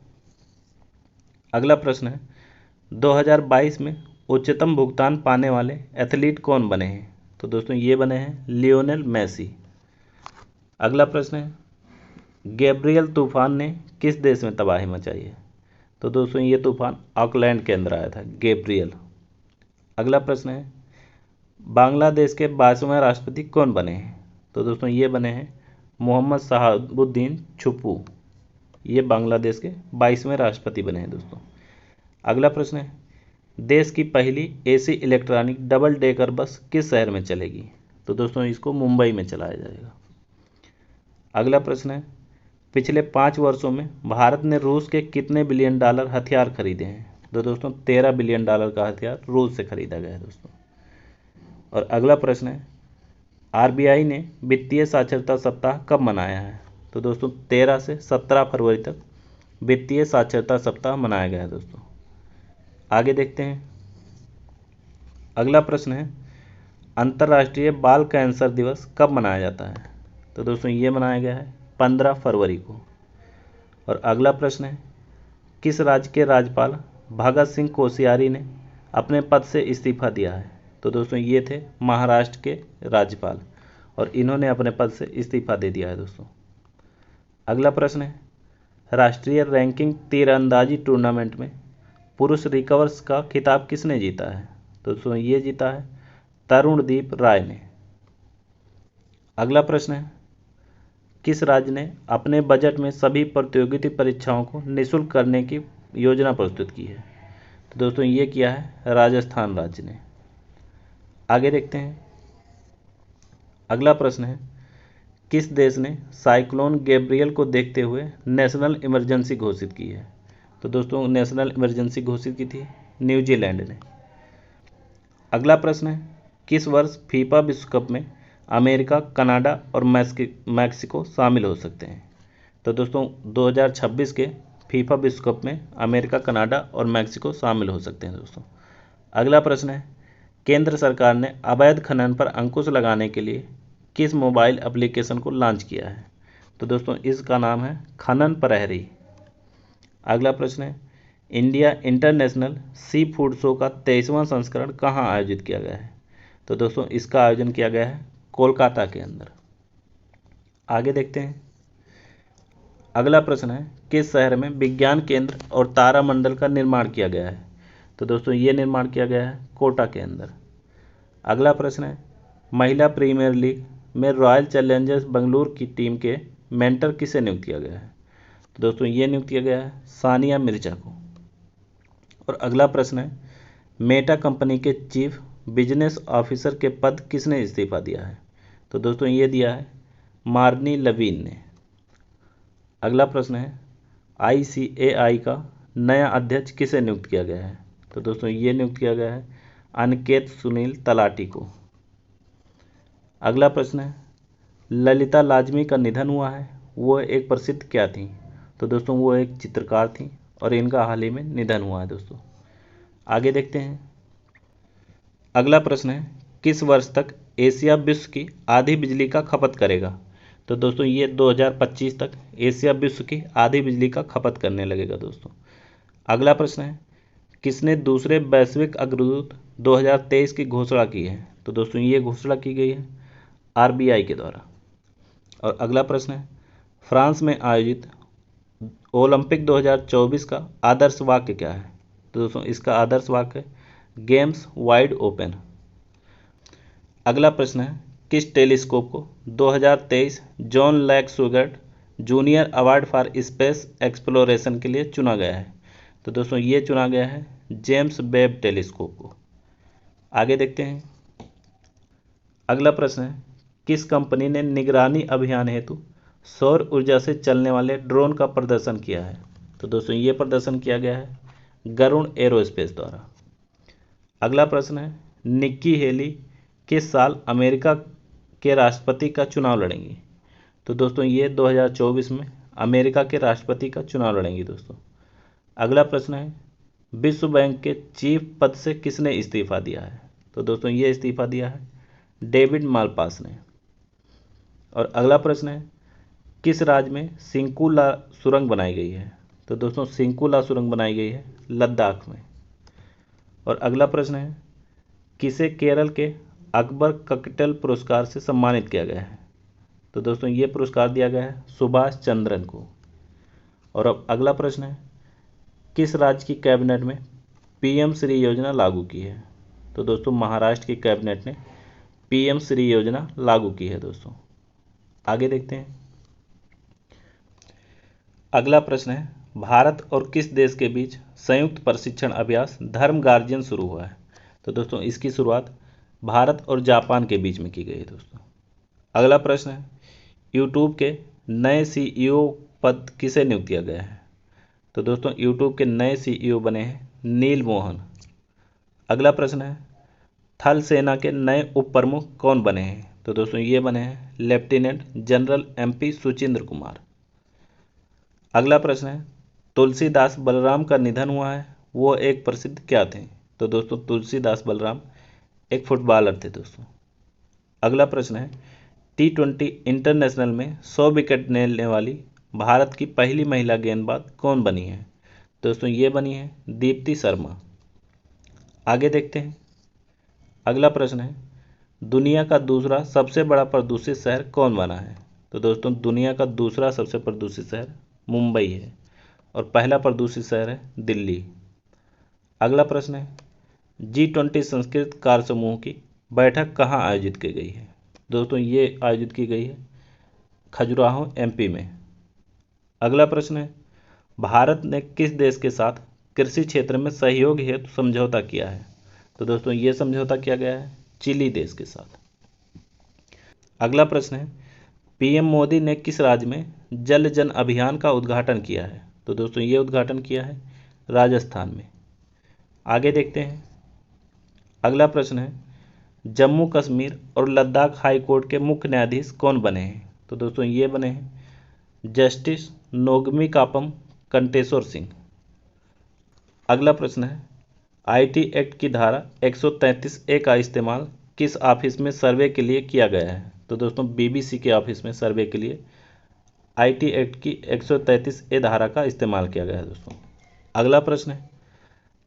अगला प्रश्न है, 2022 में उच्चतम भुगतान पाने वाले एथलीट कौन बने हैं? तो दोस्तों ये बने हैं लियोनेल मेसी। अगला प्रश्न है, गैब्रियल तूफान ने किस देश में तबाही मचाई है? तो दोस्तों ये तूफान ऑकलैंड के अंदर आया था गैब्रियल। अगला प्रश्न है, बांग्लादेश के 22वें राष्ट्रपति कौन बने हैं? तो दोस्तों ये बने हैं मोहम्मद शहाबुद्दीन छुप्पू, ये बांग्लादेश के 22वें राष्ट्रपति बने हैं दोस्तों। अगला प्रश्न है, देश की पहली AC electronic double decker bus किस शहर में चलेगी? तो दोस्तों इसको मुंबई में चलाया जाएगा। अगला प्रश्न है, पिछले 5 वर्षों में भारत ने रूस के कितने बिलियन डॉलर हथियार खरीदे हैं? तो दोस्तों 13 बिलियन डॉलर का हथियार रूस से खरीदा गया है दोस्तों। और अगला प्रश्न है, RBI ने वित्तीय साक्षरता सप्ताह कब मनाया है? तो दोस्तों 13 से 17 फरवरी तक वित्तीय साक्षरता सप्ताह मनाया गया है दोस्तों। आगे देखते हैं। अगला प्रश्न है, अंतर्राष्ट्रीय बाल कैंसर दिवस कब मनाया जाता है? तो दोस्तों ये मनाया गया है 15 फरवरी को। और अगला प्रश्न है, किस राज्य के राज्यपाल भगत सिंह कोश्यारी ने अपने पद से इस्तीफा दिया है? तो दोस्तों ये थे महाराष्ट्र के राज्यपाल और इन्होंने अपने पद से इस्तीफा दे दिया है दोस्तों। अगला प्रश्न है, राष्ट्रीय रैंकिंग तीरंदाजी टूर्नामेंट में पुरुष रिकवर्स का खिताब किसने जीता है? तो दोस्तों ये जीता है तरुणदीप राय ने। अगला प्रश्न है, किस राज्य ने अपने बजट में सभी प्रतियोगिता परीक्षाओं को निःशुल्क करने की योजना प्रस्तुत की है? तो दोस्तों ये किया है राजस्थान राज्य ने। आगे देखते हैं। अगला प्रश्न है, किस देश ने साइक्लोन गैब्रियल को देखते हुए नेशनल इमरजेंसी घोषित की है? तो दोस्तों नेशनल इमरजेंसी घोषित की थी न्यूजीलैंड ने। अगला प्रश्न है, किस वर्ष फीफा विश्व कप में अमेरिका, कनाडा और मैक्सिको शामिल हो सकते हैं? तो दोस्तों 2026 के फीफा विश्व कप में अमेरिका, कनाडा और मैक्सिको शामिल हो सकते हैं दोस्तों। अगला प्रश्न है, केंद्र सरकार ने अवैध खनन पर अंकुश लगाने के लिए किस मोबाइल एप्लीकेशन को लॉन्च किया है? तो दोस्तों इसका नाम है खनन प्रहरी। अगला प्रश्न है, India international sea food show का 23वां संस्करण कहाँ आयोजित किया गया है? तो दोस्तों इसका आयोजन किया गया है कोलकाता के अंदर। आगे देखते हैं। अगला प्रश्न है, किस शहर में विज्ञान केंद्र और तारामंडल का निर्माण किया गया है? तो दोस्तों ये निर्माण किया गया है कोटा के अंदर। अगला प्रश्न है, महिला प्रीमियर लीग में रॉयल चैलेंजर्स बेंगलुरु की टीम के मेंटर किसे नियुक्त किया गया है? तो दोस्तों ये नियुक्त किया गया है सानिया मिर्जा को। और अगला प्रश्न है, मेटा कंपनी के चीफ बिजनेस ऑफिसर के पद किसने इस्तीफा दिया है? तो दोस्तों ये दिया है मार्नी लवीन ने। अगला प्रश्न है, ICAI का नया अध्यक्ष किसे नियुक्त किया गया है? तो दोस्तों ये नियुक्त किया गया है अनिकेत सुनील तलाटी को। अगला प्रश्न है, ललिता लाजमी का निधन हुआ है, वो एक प्रसिद्ध क्या थी? तो दोस्तों वो एक चित्रकार थी और इनका हाल ही में निधन हुआ है दोस्तों। आगे देखते हैं। अगला प्रश्न है, किस वर्ष तक एशिया विश्व की आधी बिजली का खपत करेगा? तो दोस्तों ये 2025 तक एशिया विश्व की आधी बिजली का खपत करने लगेगा दोस्तों। अगला प्रश्न है, किसने दूसरे वैश्विक अग्रदूत 2023 की घोषणा की है? तो दोस्तों ये घोषणा की गई है RBI के द्वारा। और अगला प्रश्न है, फ्रांस में आयोजित ओलंपिक 2024 का आदर्श वाक्य क्या है? तो दोस्तों इसका आदर्श वाक्य है गेम्स वाइड ओपन। अगला प्रश्न है, किस टेलीस्कोप को 2023 John Jack Swigert junior award for space exploration के लिए चुना गया है? तो दोस्तों ये चुना गया है जेम्स वेब टेलीस्कोप को। आगे देखते हैं। अगला प्रश्न है, किस कंपनी ने निगरानी अभियान हेतु सौर ऊर्जा से चलने वाले ड्रोन का प्रदर्शन किया है? तो दोस्तों ये प्रदर्शन किया गया है गरुण एरोस्पेस द्वारा। अगला प्रश्न है, निक्की हेली किस साल अमेरिका के राष्ट्रपति का चुनाव लड़ेंगी? तो दोस्तों ये 2024 में अमेरिका के राष्ट्रपति का चुनाव लड़ेंगी दोस्तों। अगला प्रश्न है, विश्व बैंक के चीफ पद से किसने इस्तीफा दिया है? तो दोस्तों ये इस्तीफा दिया है डेविड मालपास ने। और अगला प्रश्न है, किस राज्य में सिंकुला सुरंग बनाई गई है? तो दोस्तों सिंकुला सुरंग बनाई गई है लद्दाख में। और अगला प्रश्न है, किसे केरल के अकबर ककटेल पुरस्कार से सम्मानित किया गया है? तो दोस्तों ये पुरस्कार दिया गया है सुभाष चंद्रन को। और अब अगला प्रश्न है, किस राज्य की कैबिनेट में PM श्री योजना लागू की है? तो दोस्तों महाराष्ट्र की कैबिनेट ने PM श्री योजना लागू की है दोस्तों। आगे देखते हैं। अगला प्रश्न है, भारत और किस देश के बीच संयुक्त प्रशिक्षण अभ्यास धर्म गार्जियन शुरू हुआ है? तो दोस्तों इसकी शुरुआत भारत और जापान के बीच में की गई है दोस्तों। अगला प्रश्न है, यूट्यूब के नए CEO पद किसे नियुक्त किया गया है? तो दोस्तों यूट्यूब के नए CEO बने हैं नील मोहन। अगला प्रश्न है, थल सेना के नए उप प्रमुख कौन बने हैं? तो दोस्तों ये बने हैं lieutenant general MP Suchindra Kumar. अगला प्रश्न है, तुलसीदास बलराम का निधन हुआ है, वो एक प्रसिद्ध क्या थे? तो दोस्तों तुलसीदास बलराम एक फुटबॉलर थे दोस्तों। अगला प्रश्न है, T20 इंटरनेशनल में 100 विकेट लेने वाली भारत की पहली महिला गेंदबाज कौन बनी है? दोस्तों ये बनी है दीप्ति शर्मा। आगे देखते हैं। अगला प्रश्न है, दुनिया का दूसरा सबसे बड़ा प्रदूषित शहर कौन बना है? तो दोस्तों दुनिया का दूसरा सबसे प्रदूषित शहर मुंबई है और पहला प्रदूषित शहर है दिल्ली। अगला प्रश्न है, G20 संस्कृत कार्य समूह की बैठक कहाँ आयोजित की गई है? दोस्तों ये आयोजित की गई है खजुराहो MP में। अगला प्रश्न है, भारत ने किस देश के साथ कृषि क्षेत्र में सहयोग हेतु समझौता किया है? तो दोस्तों ये समझौता किया गया है चिली देश के साथ। अगला प्रश्न है, PM मोदी ने किस राज्य में जल जन अभियान का उद्घाटन किया है? तो दोस्तों ये उद्घाटन किया है राजस्थान में। आगे देखते हैं। अगला प्रश्न है, जम्मू कश्मीर और लद्दाख हाई कोर्ट के मुख्य न्यायाधीश कौन बने हैं? तो दोस्तों ये बने हैं जस्टिस नोगमी कापम कंटेश्वर सिंह। अगला प्रश्न है, IT एक्ट की धारा 133A का इस्तेमाल किस ऑफिस में सर्वे के लिए किया गया है? तो दोस्तों BBC के ऑफिस में सर्वे के लिए IT एक्ट की 133A धारा का इस्तेमाल किया गया है दोस्तों। अगला प्रश्न है,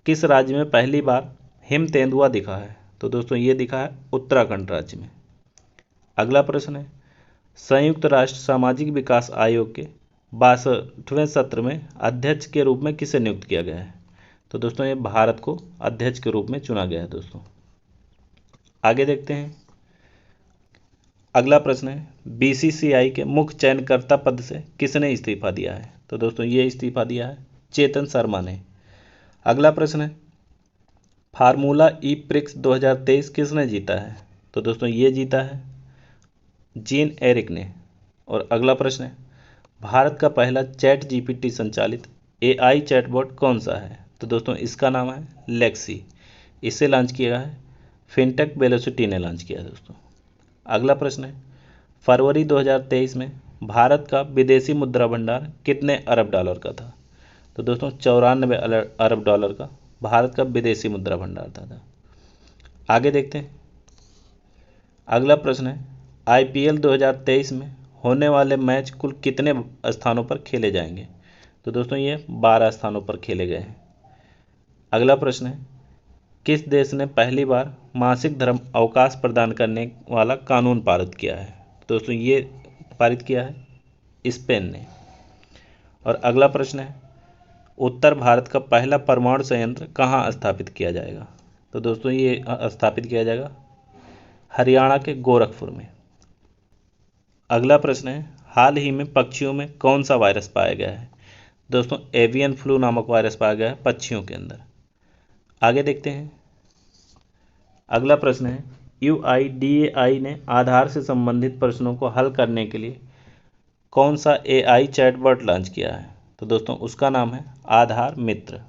किस राज्य में पहली बार हिम तेंदुआ दिखा है? तो दोस्तों ये दिखा है उत्तराखंड राज्य में। अगला प्रश्न है, संयुक्त राष्ट्र सामाजिक विकास आयोग के 62वें सत्र में अध्यक्ष के रूप में किसे नियुक्त किया गया है? तो दोस्तों ये भारत को अध्यक्ष के रूप में चुना गया है दोस्तों। आगे देखते हैं। अगला प्रश्न है, BCCI के मुख्य चयनकर्ता पद से किसने इस्तीफा दिया है? तो दोस्तों ये इस्तीफा दिया है चेतन शर्मा ने। अगला प्रश्न है, फार्मूला ई प्रिक्स 2023 किसने जीता है? तो दोस्तों ये जीता है जीन एरिक ने। और अगला प्रश्न है, भारत का पहला ChatGPT संचालित AI चैटबॉट कौन सा है? तो दोस्तों इसका नाम है लेक्सी। इसे लॉन्च किया है फिनटेक वेलोसिटी ने लॉन्च किया है दोस्तों। अगला प्रश्न है, फरवरी 2023 में भारत का विदेशी मुद्रा भंडार कितने अरब डॉलर का था? तो दोस्तों 94 अरब डॉलर का भारत का विदेशी मुद्रा भंडार था। आगे देखते हैं। अगला प्रश्न है, IPL 2023 में होने वाले मैच कुल कितने स्थानों पर खेले जाएंगे? तो दोस्तों ये 12 स्थानों पर खेले गए हैं। अगला प्रश्न है, किस देश ने पहली बार मासिक धर्म अवकाश प्रदान करने वाला कानून पारित किया है? तो दोस्तों ये पारित किया है स्पेन ने। और अगला प्रश्न है, उत्तर भारत का पहला परमाणु संयंत्र कहाँ स्थापित किया जाएगा? तो दोस्तों ये स्थापित किया जाएगा हरियाणा के गोरखपुर में। अगला प्रश्न है, हाल ही में पक्षियों में कौन सा वायरस पाया गया है? दोस्तों एवियन फ्लू नामक वायरस पाया गया है पक्षियों के अंदर। आगे देखते हैं। अगला प्रश्न है, UIDAI ने आधार से संबंधित प्रश्नों को हल करने के लिए कौन सा AI चैटबॉट लॉन्च किया है? तो दोस्तों उसका नाम है आधार मित्र।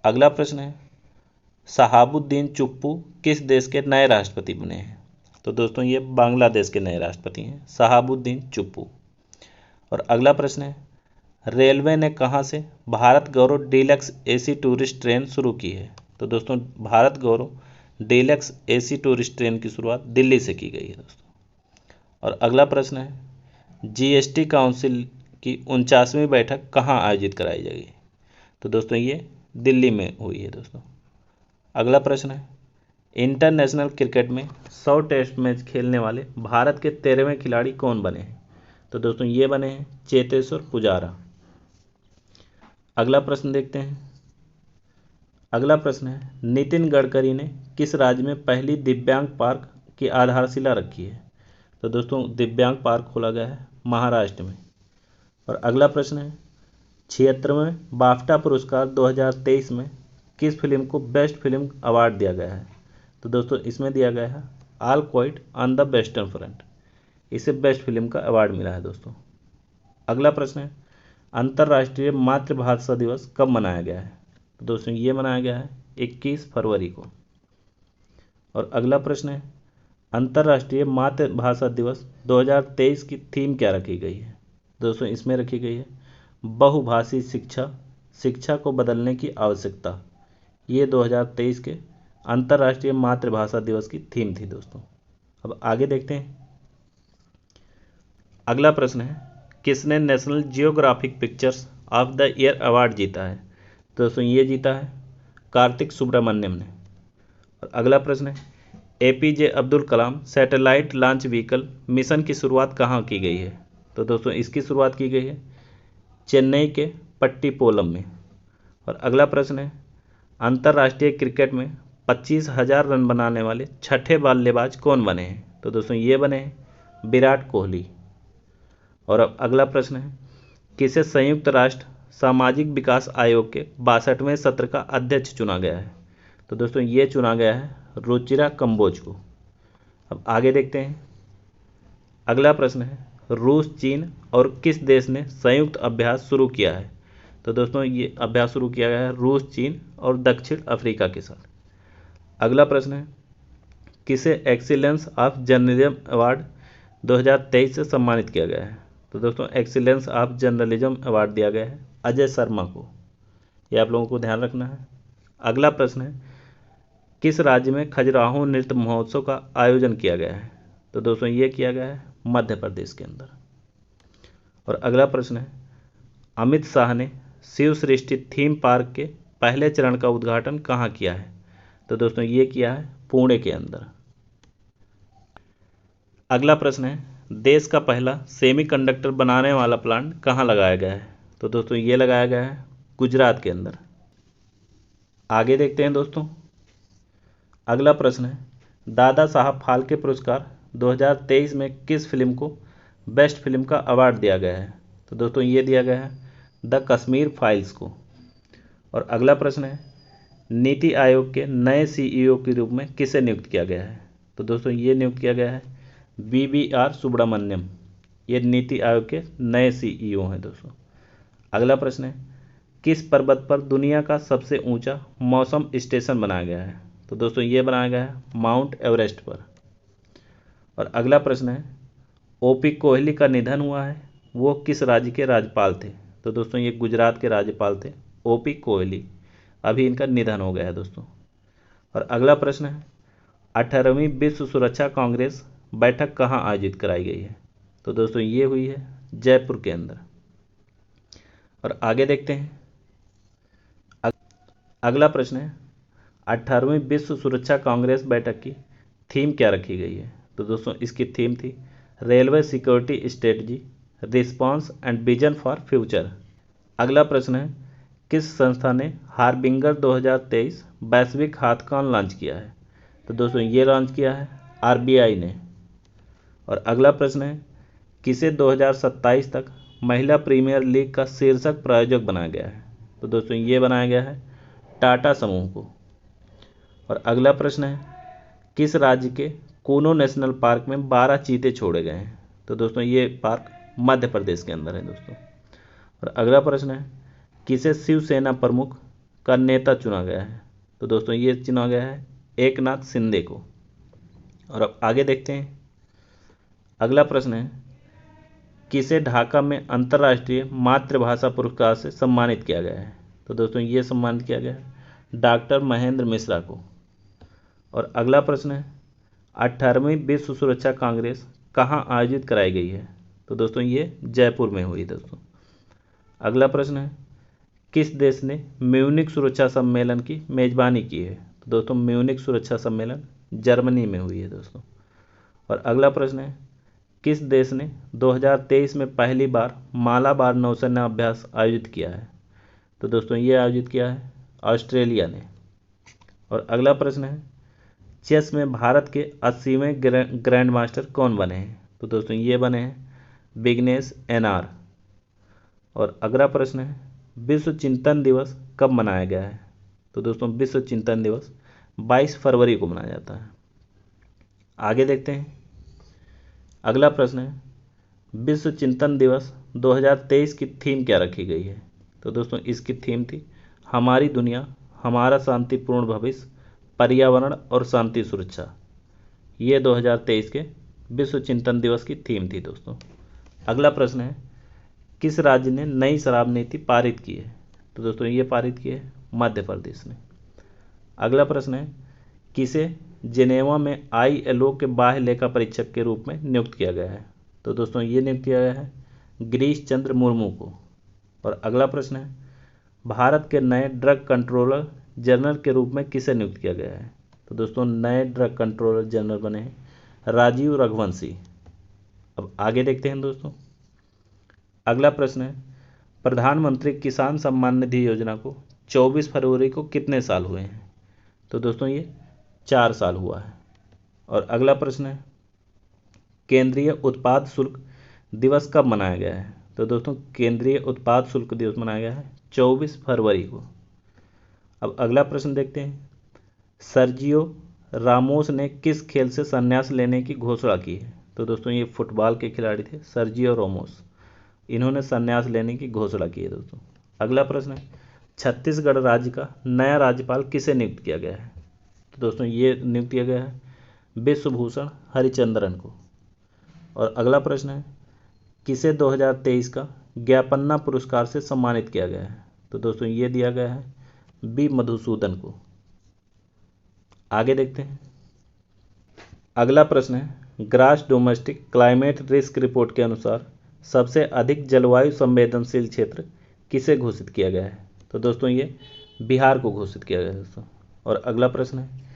अगला प्रश्न है, शहाबुद्दीन चुप्पू किस देश के नए राष्ट्रपति बने हैं? तो दोस्तों ये बांग्लादेश के नए राष्ट्रपति हैं शहाबुद्दीन चुप्पू। और अगला प्रश्न है, रेलवे ने कहां से भारत गौरव डीलक्स AC टूरिस्ट ट्रेन शुरू की है? तो दोस्तों भारत गौरव डीलक्स AC टूरिस्ट ट्रेन की शुरुआत दिल्ली से की गई है दोस्तों। और अगला प्रश्न है, GST काउंसिल की 49वीं बैठक कहां आयोजित कराई जाएगी? तो दोस्तों ये दिल्ली में हुई है दोस्तों। अगला प्रश्न है, इंटरनेशनल क्रिकेट में 100 टेस्ट मैच खेलने वाले भारत के 13वें खिलाड़ी कौन बने हैं? तो दोस्तों ये बने हैं चेतेश्वर पुजारा। अगला प्रश्न देखते हैं। अगला प्रश्न है, नितिन गडकरी ने किस राज्य में पहली दिव्यांग पार्क की आधारशिला रखी है? तो दोस्तों दिव्यांग पार्क खोला गया है महाराष्ट्र में। और अगला प्रश्न है, 76वें बाफ्टा पुरस्कार 2023 में किस फिल्म को बेस्ट फिल्म अवार्ड दिया गया है? तो दोस्तों इसमें दिया गया है all quite on the western front. इसे बेस्ट फिल्म का अवार्ड मिला है दोस्तों। अगला प्रश्न है, अंतर्राष्ट्रीय मातृभाषा दिवस कब मनाया गया है? तो दोस्तों ये मनाया गया है 21 फरवरी को। और अगला प्रश्न है, अंतर्राष्ट्रीय मातृभाषा दिवस 2023 की थीम क्या रखी गई है? दोस्तों इसमें रखी गई है बहुभाषी शिक्षा, शिक्षा को बदलने की आवश्यकता। ये 2023 के अंतर्राष्ट्रीय मातृभाषा दिवस की थीम थी दोस्तों। अब आगे देखते हैं। अगला प्रश्न है, किसने national geographic pictures of the year award जीता है? दोस्तों ये जीता है कार्तिक सुब्रमण्यम ने। और अगला प्रश्न है, APJ Abdul Kalam satellite launch vehicle mission की शुरुआत कहाँ की गई है? तो दोस्तों इसकी शुरुआत की गई है चेन्नई के पट्टीपोलम में। और अगला प्रश्न है, अंतर्राष्ट्रीय क्रिकेट में 25,000 रन बनाने वाले छठे बल्लेबाज कौन बने हैं? तो दोस्तों ये बने हैं विराट कोहली। और अब अगला प्रश्न है, किसे संयुक्त राष्ट्र सामाजिक विकास आयोग के 62वें सत्र का अध्यक्ष चुना गया है? तो दोस्तों ये चुना गया है रुचिरा कंबोज को। अब आगे देखते हैं। अगला प्रश्न है, रूस, चीन और किस देश ने संयुक्त अभ्यास शुरू किया है? तो दोस्तों ये अभ्यास शुरू किया गया है रूस, चीन और दक्षिण अफ्रीका के साथ। अगला प्रश्न है, किसे एक्सीलेंस ऑफ जर्नलिज्म अवार्ड 2023 से सम्मानित किया गया है? तो दोस्तों एक्सीलेंस ऑफ जर्नलिज्म अवार्ड दिया गया है अजय शर्मा को। ये आप लोगों को ध्यान रखना है। अगला प्रश्न है, किस राज्य में खजुराहो नृत्य महोत्सव का आयोजन किया गया है? तो दोस्तों ये किया गया है मध्य प्रदेश के अंदर। और अगला प्रश्न है, अमित शाह ने शिव सृष्टि थीम पार्क के पहले चरण का उद्घाटन कहाँ किया है? तो दोस्तों ये किया है पुणे के अंदर। अगला प्रश्न है, देश का पहला सेमीकंडक्टर बनाने वाला प्लांट कहाँ लगाया गया है? तो दोस्तों ये लगाया गया है गुजरात के अंदर। आगे देखते हैं दोस्तों। अगला प्रश्न है, दादा साहब फाल्के पुरस्कार 2023 में किस फिल्म को बेस्ट फिल्म का अवार्ड दिया गया है? तो दोस्तों ये दिया गया है द कश्मीर फाइल्स को। और अगला प्रश्न है, नीति आयोग के नए सीईओ के रूप में किसे नियुक्त किया गया है? तो दोस्तों ये नियुक्त किया गया है BBR सुब्रमण्यम। ये नीति आयोग के नए सीईओ हैं दोस्तों। अगला प्रश्न है, किस पर्वत पर दुनिया का सबसे ऊंचा मौसम स्टेशन बनाया गया है? तो दोस्तों ये बनाया गया है माउंट एवरेस्ट पर। और अगला प्रश्न है, ओपी कोहली का निधन हुआ है, वो किस राज्य के राज्यपाल थे? तो दोस्तों ये गुजरात के राज्यपाल थे ओपी कोहली। अभी इनका निधन हो गया है दोस्तों। और अगला प्रश्न है, 18वीं विश्व सुरक्षा कांग्रेस बैठक कहाँ आयोजित कराई गई है? तो दोस्तों ये हुई है जयपुर के अंदर। और आगे देखते हैं। अगला प्रश्न है, 18वीं विश्व सुरक्षा कांग्रेस बैठक की थीम क्या रखी गई है? तो दोस्तों इसकी थीम थी railway security strategy, response and vision for future. अगला प्रश्न है, किस संस्था ने हार्बिंगर 2023 वैश्विक हाथकान लॉन्च किया है? तो दोस्तों ये लॉन्च किया है RBI ने। और अगला प्रश्न है, किसे 2027 तक महिला प्रीमियर लीग का शीर्षक प्रायोजक बनाया गया है? तो दोस्तों ये बनाया गया है टाटा समूह को। और अगला प्रश्न है, किस राज्य के कूनो नेशनल पार्क में 12 चीते छोड़े गए हैं? तो दोस्तों ये पार्क मध्य प्रदेश के अंदर है दोस्तों। और अगला प्रश्न है, किसे शिवसेना प्रमुख का नेता चुना गया है? तो दोस्तों ये चुना गया है एकनाथ शिंदे को। और अब आगे देखते हैं। अगला प्रश्न है, किसे ढाका में अंतर्राष्ट्रीय मातृभाषा पुरस्कार से सम्मानित किया गया है? तो दोस्तों ये सम्मानित किया गया है डॉक्टर महेंद्र मिश्रा को। और अगला प्रश्न है, 18वीं विश्व सुरक्षा कांग्रेस कहाँ आयोजित कराई गई है? तो दोस्तों ये जयपुर में हुई दोस्तों। अगला प्रश्न है, किस देश ने म्यूनिक सुरक्षा सम्मेलन की मेजबानी की है? तो दोस्तों म्यूनिक सुरक्षा सम्मेलन जर्मनी में हुई है दोस्तों। और अगला प्रश्न है, किस देश ने 2023 में पहली बार मालाबार नौसेना अभ्यास आयोजित किया है? तो दोस्तों ये आयोजित किया है ऑस्ट्रेलिया ने। और अगला प्रश्न है, चेस में भारत के 80वें ग्रैंड मास्टर कौन बने हैं? तो दोस्तों ये बने हैं विघ्नेश NR। और अगला प्रश्न है, विश्व चिंतन दिवस कब मनाया गया है? तो दोस्तों विश्व चिंतन दिवस 22 फरवरी को मनाया जाता है। आगे देखते हैं। अगला प्रश्न है, विश्व चिंतन दिवस 2023 की थीम क्या रखी गई है? तो दोस्तों इसकी थीम थी हमारी दुनिया, हमारा शांतिपूर्ण भविष्य, पर्यावरण और शांति सुरक्षा। ये 2023 के विश्व चिंतन दिवस की थीम थी दोस्तों। अगला प्रश्न है, किस राज्य ने नई शराब नीति पारित की है? तो दोस्तों ये पारित की है मध्य प्रदेश ने। अगला प्रश्न है, किसे जिनेवा में ILO के बाह्य लेखा परीक्षक के रूप में नियुक्त किया गया है? तो दोस्तों ये नियुक्त किया गया है गिरीश चंद्र मुर्मू को। और अगला प्रश्न है, भारत के नए ड्रग कंट्रोलर जनरल के रूप में किसे नियुक्त किया गया है? तो दोस्तों नए ड्रग कंट्रोलर जनरल बने हैं राजीव रघुवंशी। अब आगे देखते हैं दोस्तों, अगला प्रश्न है प्रधानमंत्री किसान सम्मान निधि योजना को 24 फरवरी को कितने साल हुए हैं? तो दोस्तों ये 4 साल हुआ है। और अगला प्रश्न है केंद्रीय उत्पाद शुल्क दिवस कब मनाया गया है? तो दोस्तों केंद्रीय उत्पाद शुल्क दिवस मनाया गया है 24 फरवरी को। अब अगला प्रश्न देखते हैं, सर्जियो रामोस ने किस खेल से संन्यास लेने की घोषणा की है? तो दोस्तों ये फुटबॉल के खिलाड़ी थे सर्जियो रामोस, इन्होंने संन्यास लेने की घोषणा की है दोस्तों। अगला प्रश्न है छत्तीसगढ़ राज्य का नया राज्यपाल किसे नियुक्त किया गया है? तो दोस्तों ये नियुक्त किया गया है विश्वभूषण हरिचंद्रन को। और अगला प्रश्न है किसे 2023 का ज्ञापन्ना पुरस्कार से सम्मानित किया गया है? तो दोस्तों ये दिया गया है बी मधुसूदन को। आगे देखते हैं, अगला प्रश्न है grass domestic climate risk report के अनुसार सबसे अधिक जलवायु संवेदनशील क्षेत्र किसे घोषित किया गया है? तो दोस्तों ये बिहार को घोषित किया गया है दोस्तों। और अगला प्रश्न है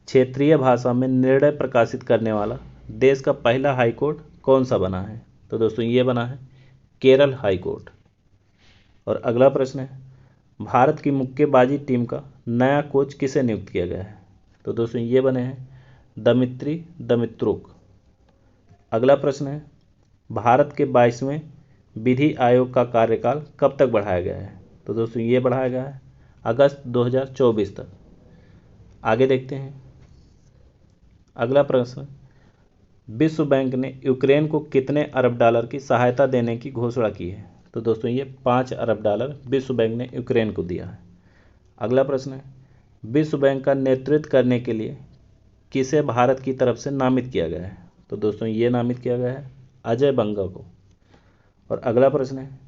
क्षेत्रीय भाषा में निर्णय प्रकाशित करने वाला देश का पहला हाईकोर्ट कौन सा बना है? तो दोस्तों ये बना है केरल हाईकोर्ट। और अगला प्रश्न है भारत की मुक्केबाजी टीम का नया कोच किसे नियुक्त किया गया है? तो दोस्तों ये बने हैं दमित्री दमित्रुक। अगला प्रश्न है भारत के 22वें विधि आयोग का कार्यकाल कब तक बढ़ाया गया है? तो दोस्तों ये बढ़ाया गया है अगस्त 2024 तक। आगे देखते हैं, अगला प्रश्न विश्व बैंक ने यूक्रेन को कितने अरब डॉलर की सहायता देने की घोषणा की है? तो दोस्तों ये 5 अरब डॉलर विश्व बैंक ने यूक्रेन को दिया है। अगला प्रश्न है विश्व बैंक का नेतृत्व करने के लिए किसे भारत की तरफ से नामित किया गया है? तो दोस्तों ये नामित किया गया है अजय बंगा को। और अगला प्रश्न है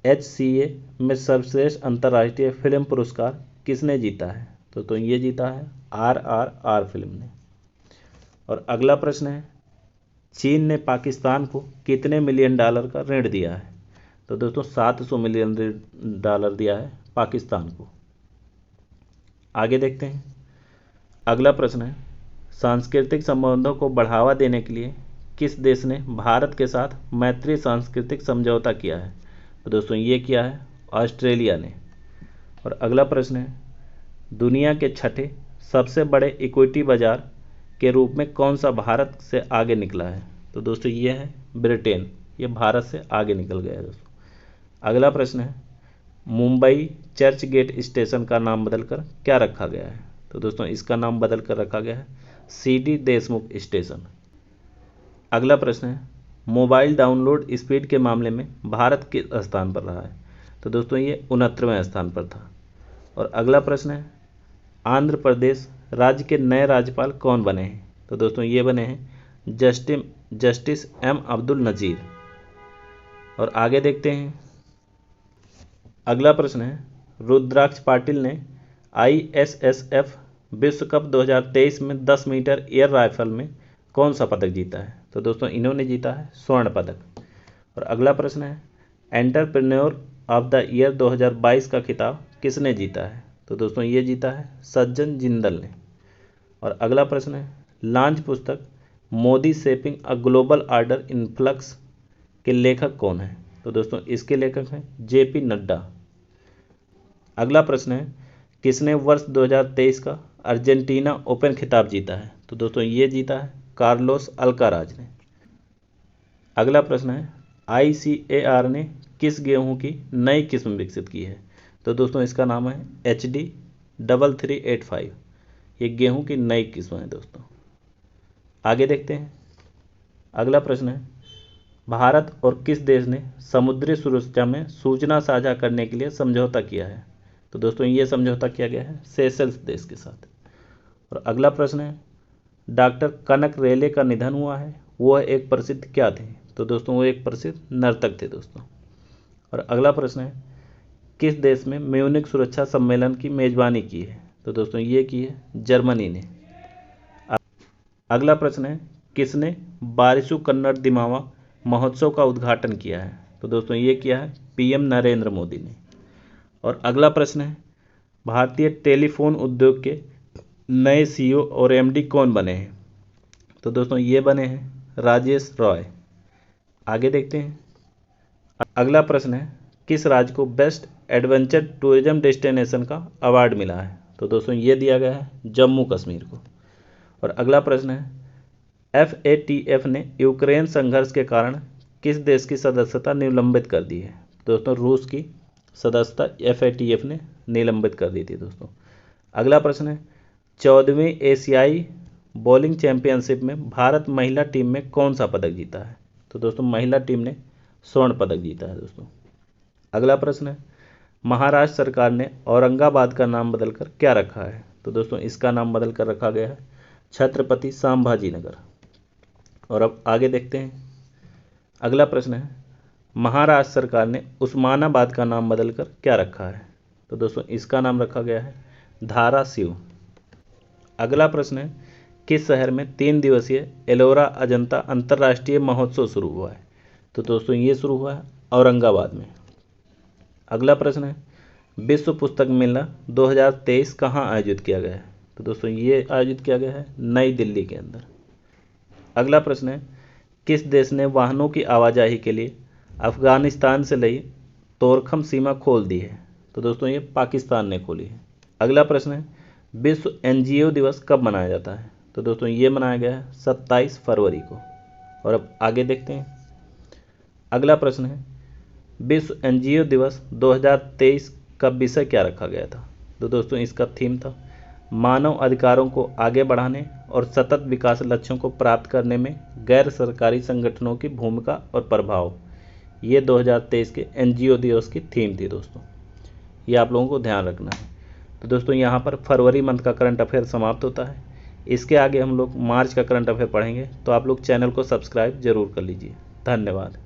HCA में सर्वश्रेष्ठ अंतर्राष्ट्रीय फिल्म पुरस्कार किसने जीता है? तो ये जीता है RRR फिल्म ने। और अगला प्रश्न है चीन ने पाकिस्तान को कितने मिलियन डॉलर का ऋण दिया है? तो दोस्तों 700 मिलियन डॉलर दिया है पाकिस्तान को। आगे देखते हैं, अगला प्रश्न है सांस्कृतिक संबंधों को बढ़ावा देने के लिए किस देश ने भारत के साथ मैत्री सांस्कृतिक समझौता किया है? तो दोस्तों ये किया है ऑस्ट्रेलिया ने। और अगला प्रश्न है दुनिया के छठे सबसे बड़े इक्विटी बाजार के रूप में कौन सा भारत से आगे निकला है? तो दोस्तों ये है ब्रिटेन, ये भारत से आगे निकल गया है दोस्तों। अगला प्रश्न है मुंबई चर्च गेट स्टेशन का नाम बदलकर क्या रखा गया है? तो दोस्तों इसका नाम बदलकर रखा गया है CD देशमुख स्टेशन। अगला प्रश्न है मोबाइल डाउनलोड स्पीड के मामले में भारत किस स्थान पर रहा है? तो दोस्तों ये 69वें स्थान पर था। और अगला प्रश्न है आंध्र प्रदेश राज्य के नए राज्यपाल कौन बने हैं? तो दोस्तों ये बने हैं जस्टिस M अब्दुल नज़ीर। और आगे देखते हैं, अगला प्रश्न है रुद्राक्ष पाटिल ने ISSF विश्व कप 2023 में 10 मीटर एयर राइफल में कौन सा पदक जीता है? तो दोस्तों इन्होंने जीता है स्वर्ण पदक। और अगला प्रश्न है एंटरप्रेन्योर ऑफ द ईयर 2022 का खिताब किसने जीता है? तो दोस्तों ये जीता है सज्जन जिंदल ने। और अगला प्रश्न है लॉन्च पुस्तक Modi shaping a global order in flux के लेखक कौन है? तो दोस्तों इसके लेखक हैं JP नड्डा। अगला प्रश्न है किसने वर्ष 2023 का अर्जेंटीना ओपन खिताब जीता है? तो दोस्तों ये जीता है कार्लोस अल्काराज ने। अगला प्रश्न है ICAR ने किस गेहूं की नई किस्म विकसित की है? तो दोस्तों इसका नाम है HD 3385। ये गेहूं की नई किस्म है दोस्तों। आगे देखते हैं, अगला प्रश्न है भारत और किस देश ने समुद्री सुरक्षा में सूचना साझा करने के लिए समझौता किया है? तो दोस्तों ये समझौता किया गया है सेशल्स देश के साथ। और अगला प्रश्न है डॉक्टर कनक रेले का निधन हुआ है, वो एक प्रसिद्ध क्या थे? तो दोस्तों वो एक प्रसिद्ध नर्तक थे दोस्तों। और अगला प्रश्न है किस देश में म्यूनिक सुरक्षा सम्मेलन की मेजबानी की है? तो दोस्तों ये की है जर्मनी ने। अगला प्रश्न है किसने बारिशु कन्नड़ दिमावा महोत्सव का उद्घाटन किया है? तो दोस्तों ये किया है PM नरेंद्र मोदी ने। और अगला प्रश्न है भारतीय टेलीफोन उद्योग के नए सीईओ और एमडी कौन बने हैं? तो दोस्तों ये बने हैं राजेश रॉय। आगे देखते हैं। अगला प्रश्न है, किस राज्य को बेस्ट एडवेंचर टूरिज्म डेस्टिनेशन का अवार्ड मिला है? तो दोस्तों ये दिया गया है जम्मू कश्मीर को। और अगला प्रश्न है, FATF ने यूक्रेन संघर्ष के कारण किस देश की सदस्यता निलंबित कर दी है? दोस्तों रूस की सदस्यता FATF ने निलंबित कर दी थी दोस्तों। अगला प्रश्न है, 14वीं एशियाई बॉलिंग चैंपियनशिप में भारत महिला टीम में कौन सा पदक जीता है? तो दोस्तों महिला टीम ने स्वर्ण पदक जीता है दोस्तों। अगला प्रश्न है, महाराष्ट्र सरकार ने औरंगाबाद का नाम बदलकर क्या रखा है? तो दोस्तों इसका नाम बदलकर रखा गया है छत्रपति संभाजी नगर। और अब आगे देखते हैं। अगला प्रश्न है, महाराष्ट्र सरकार ने उस्मानाबाद का नाम बदलकर क्या रखा है? तो दोस्तों इसका नाम रखा गया है धाराशिव। अगला प्रश्न है, किस शहर में 3 दिवसीय एलोरा अजंता अंतर्राष्ट्रीय महोत्सव शुरू हुआ है? तो दोस्तों ये शुरू हुआ है औरंगाबाद में। अगला प्रश्न है, विश्व पुस्तक मेला 2023 कहाँ आयोजित किया गया है? तो दोस्तों ये आयोजित किया गया है नई दिल्ली के अंदर। अगला प्रश्न है, किस देश ने वाहनों की आवाजाही के लिए अफगानिस्तान से लई तोरखम सीमा खोल दी है? तो दोस्तों ये पाकिस्तान ने खोली है। अगला प्रश्न है, विश्व NGO दिवस कब मनाया जाता है? तो दोस्तों ये मनाया गया है 27 फरवरी को। और अब आगे देखते हैं। अगला प्रश्न है, विश्व NGO दिवस 2023 का विषय क्या रखा गया था? तो दोस्तों इसका थीम था मानव अधिकारों को आगे बढ़ाने और सतत विकास लक्ष्यों को प्राप्त करने में गैर सरकारी संगठनों की भूमिका और प्रभाव। ये 2023 के NGO दिवस की थीम थी दोस्तों, ये आप लोगों को ध्यान रखना है। तो दोस्तों यहाँ पर फरवरी मंथ का करंट अफेयर समाप्त होता है। इसके आगे हम लोग मार्च का करंट अफेयर पढ़ेंगे, तो आप लोग चैनल को सब्सक्राइब जरूर कर लीजिए। धन्यवाद।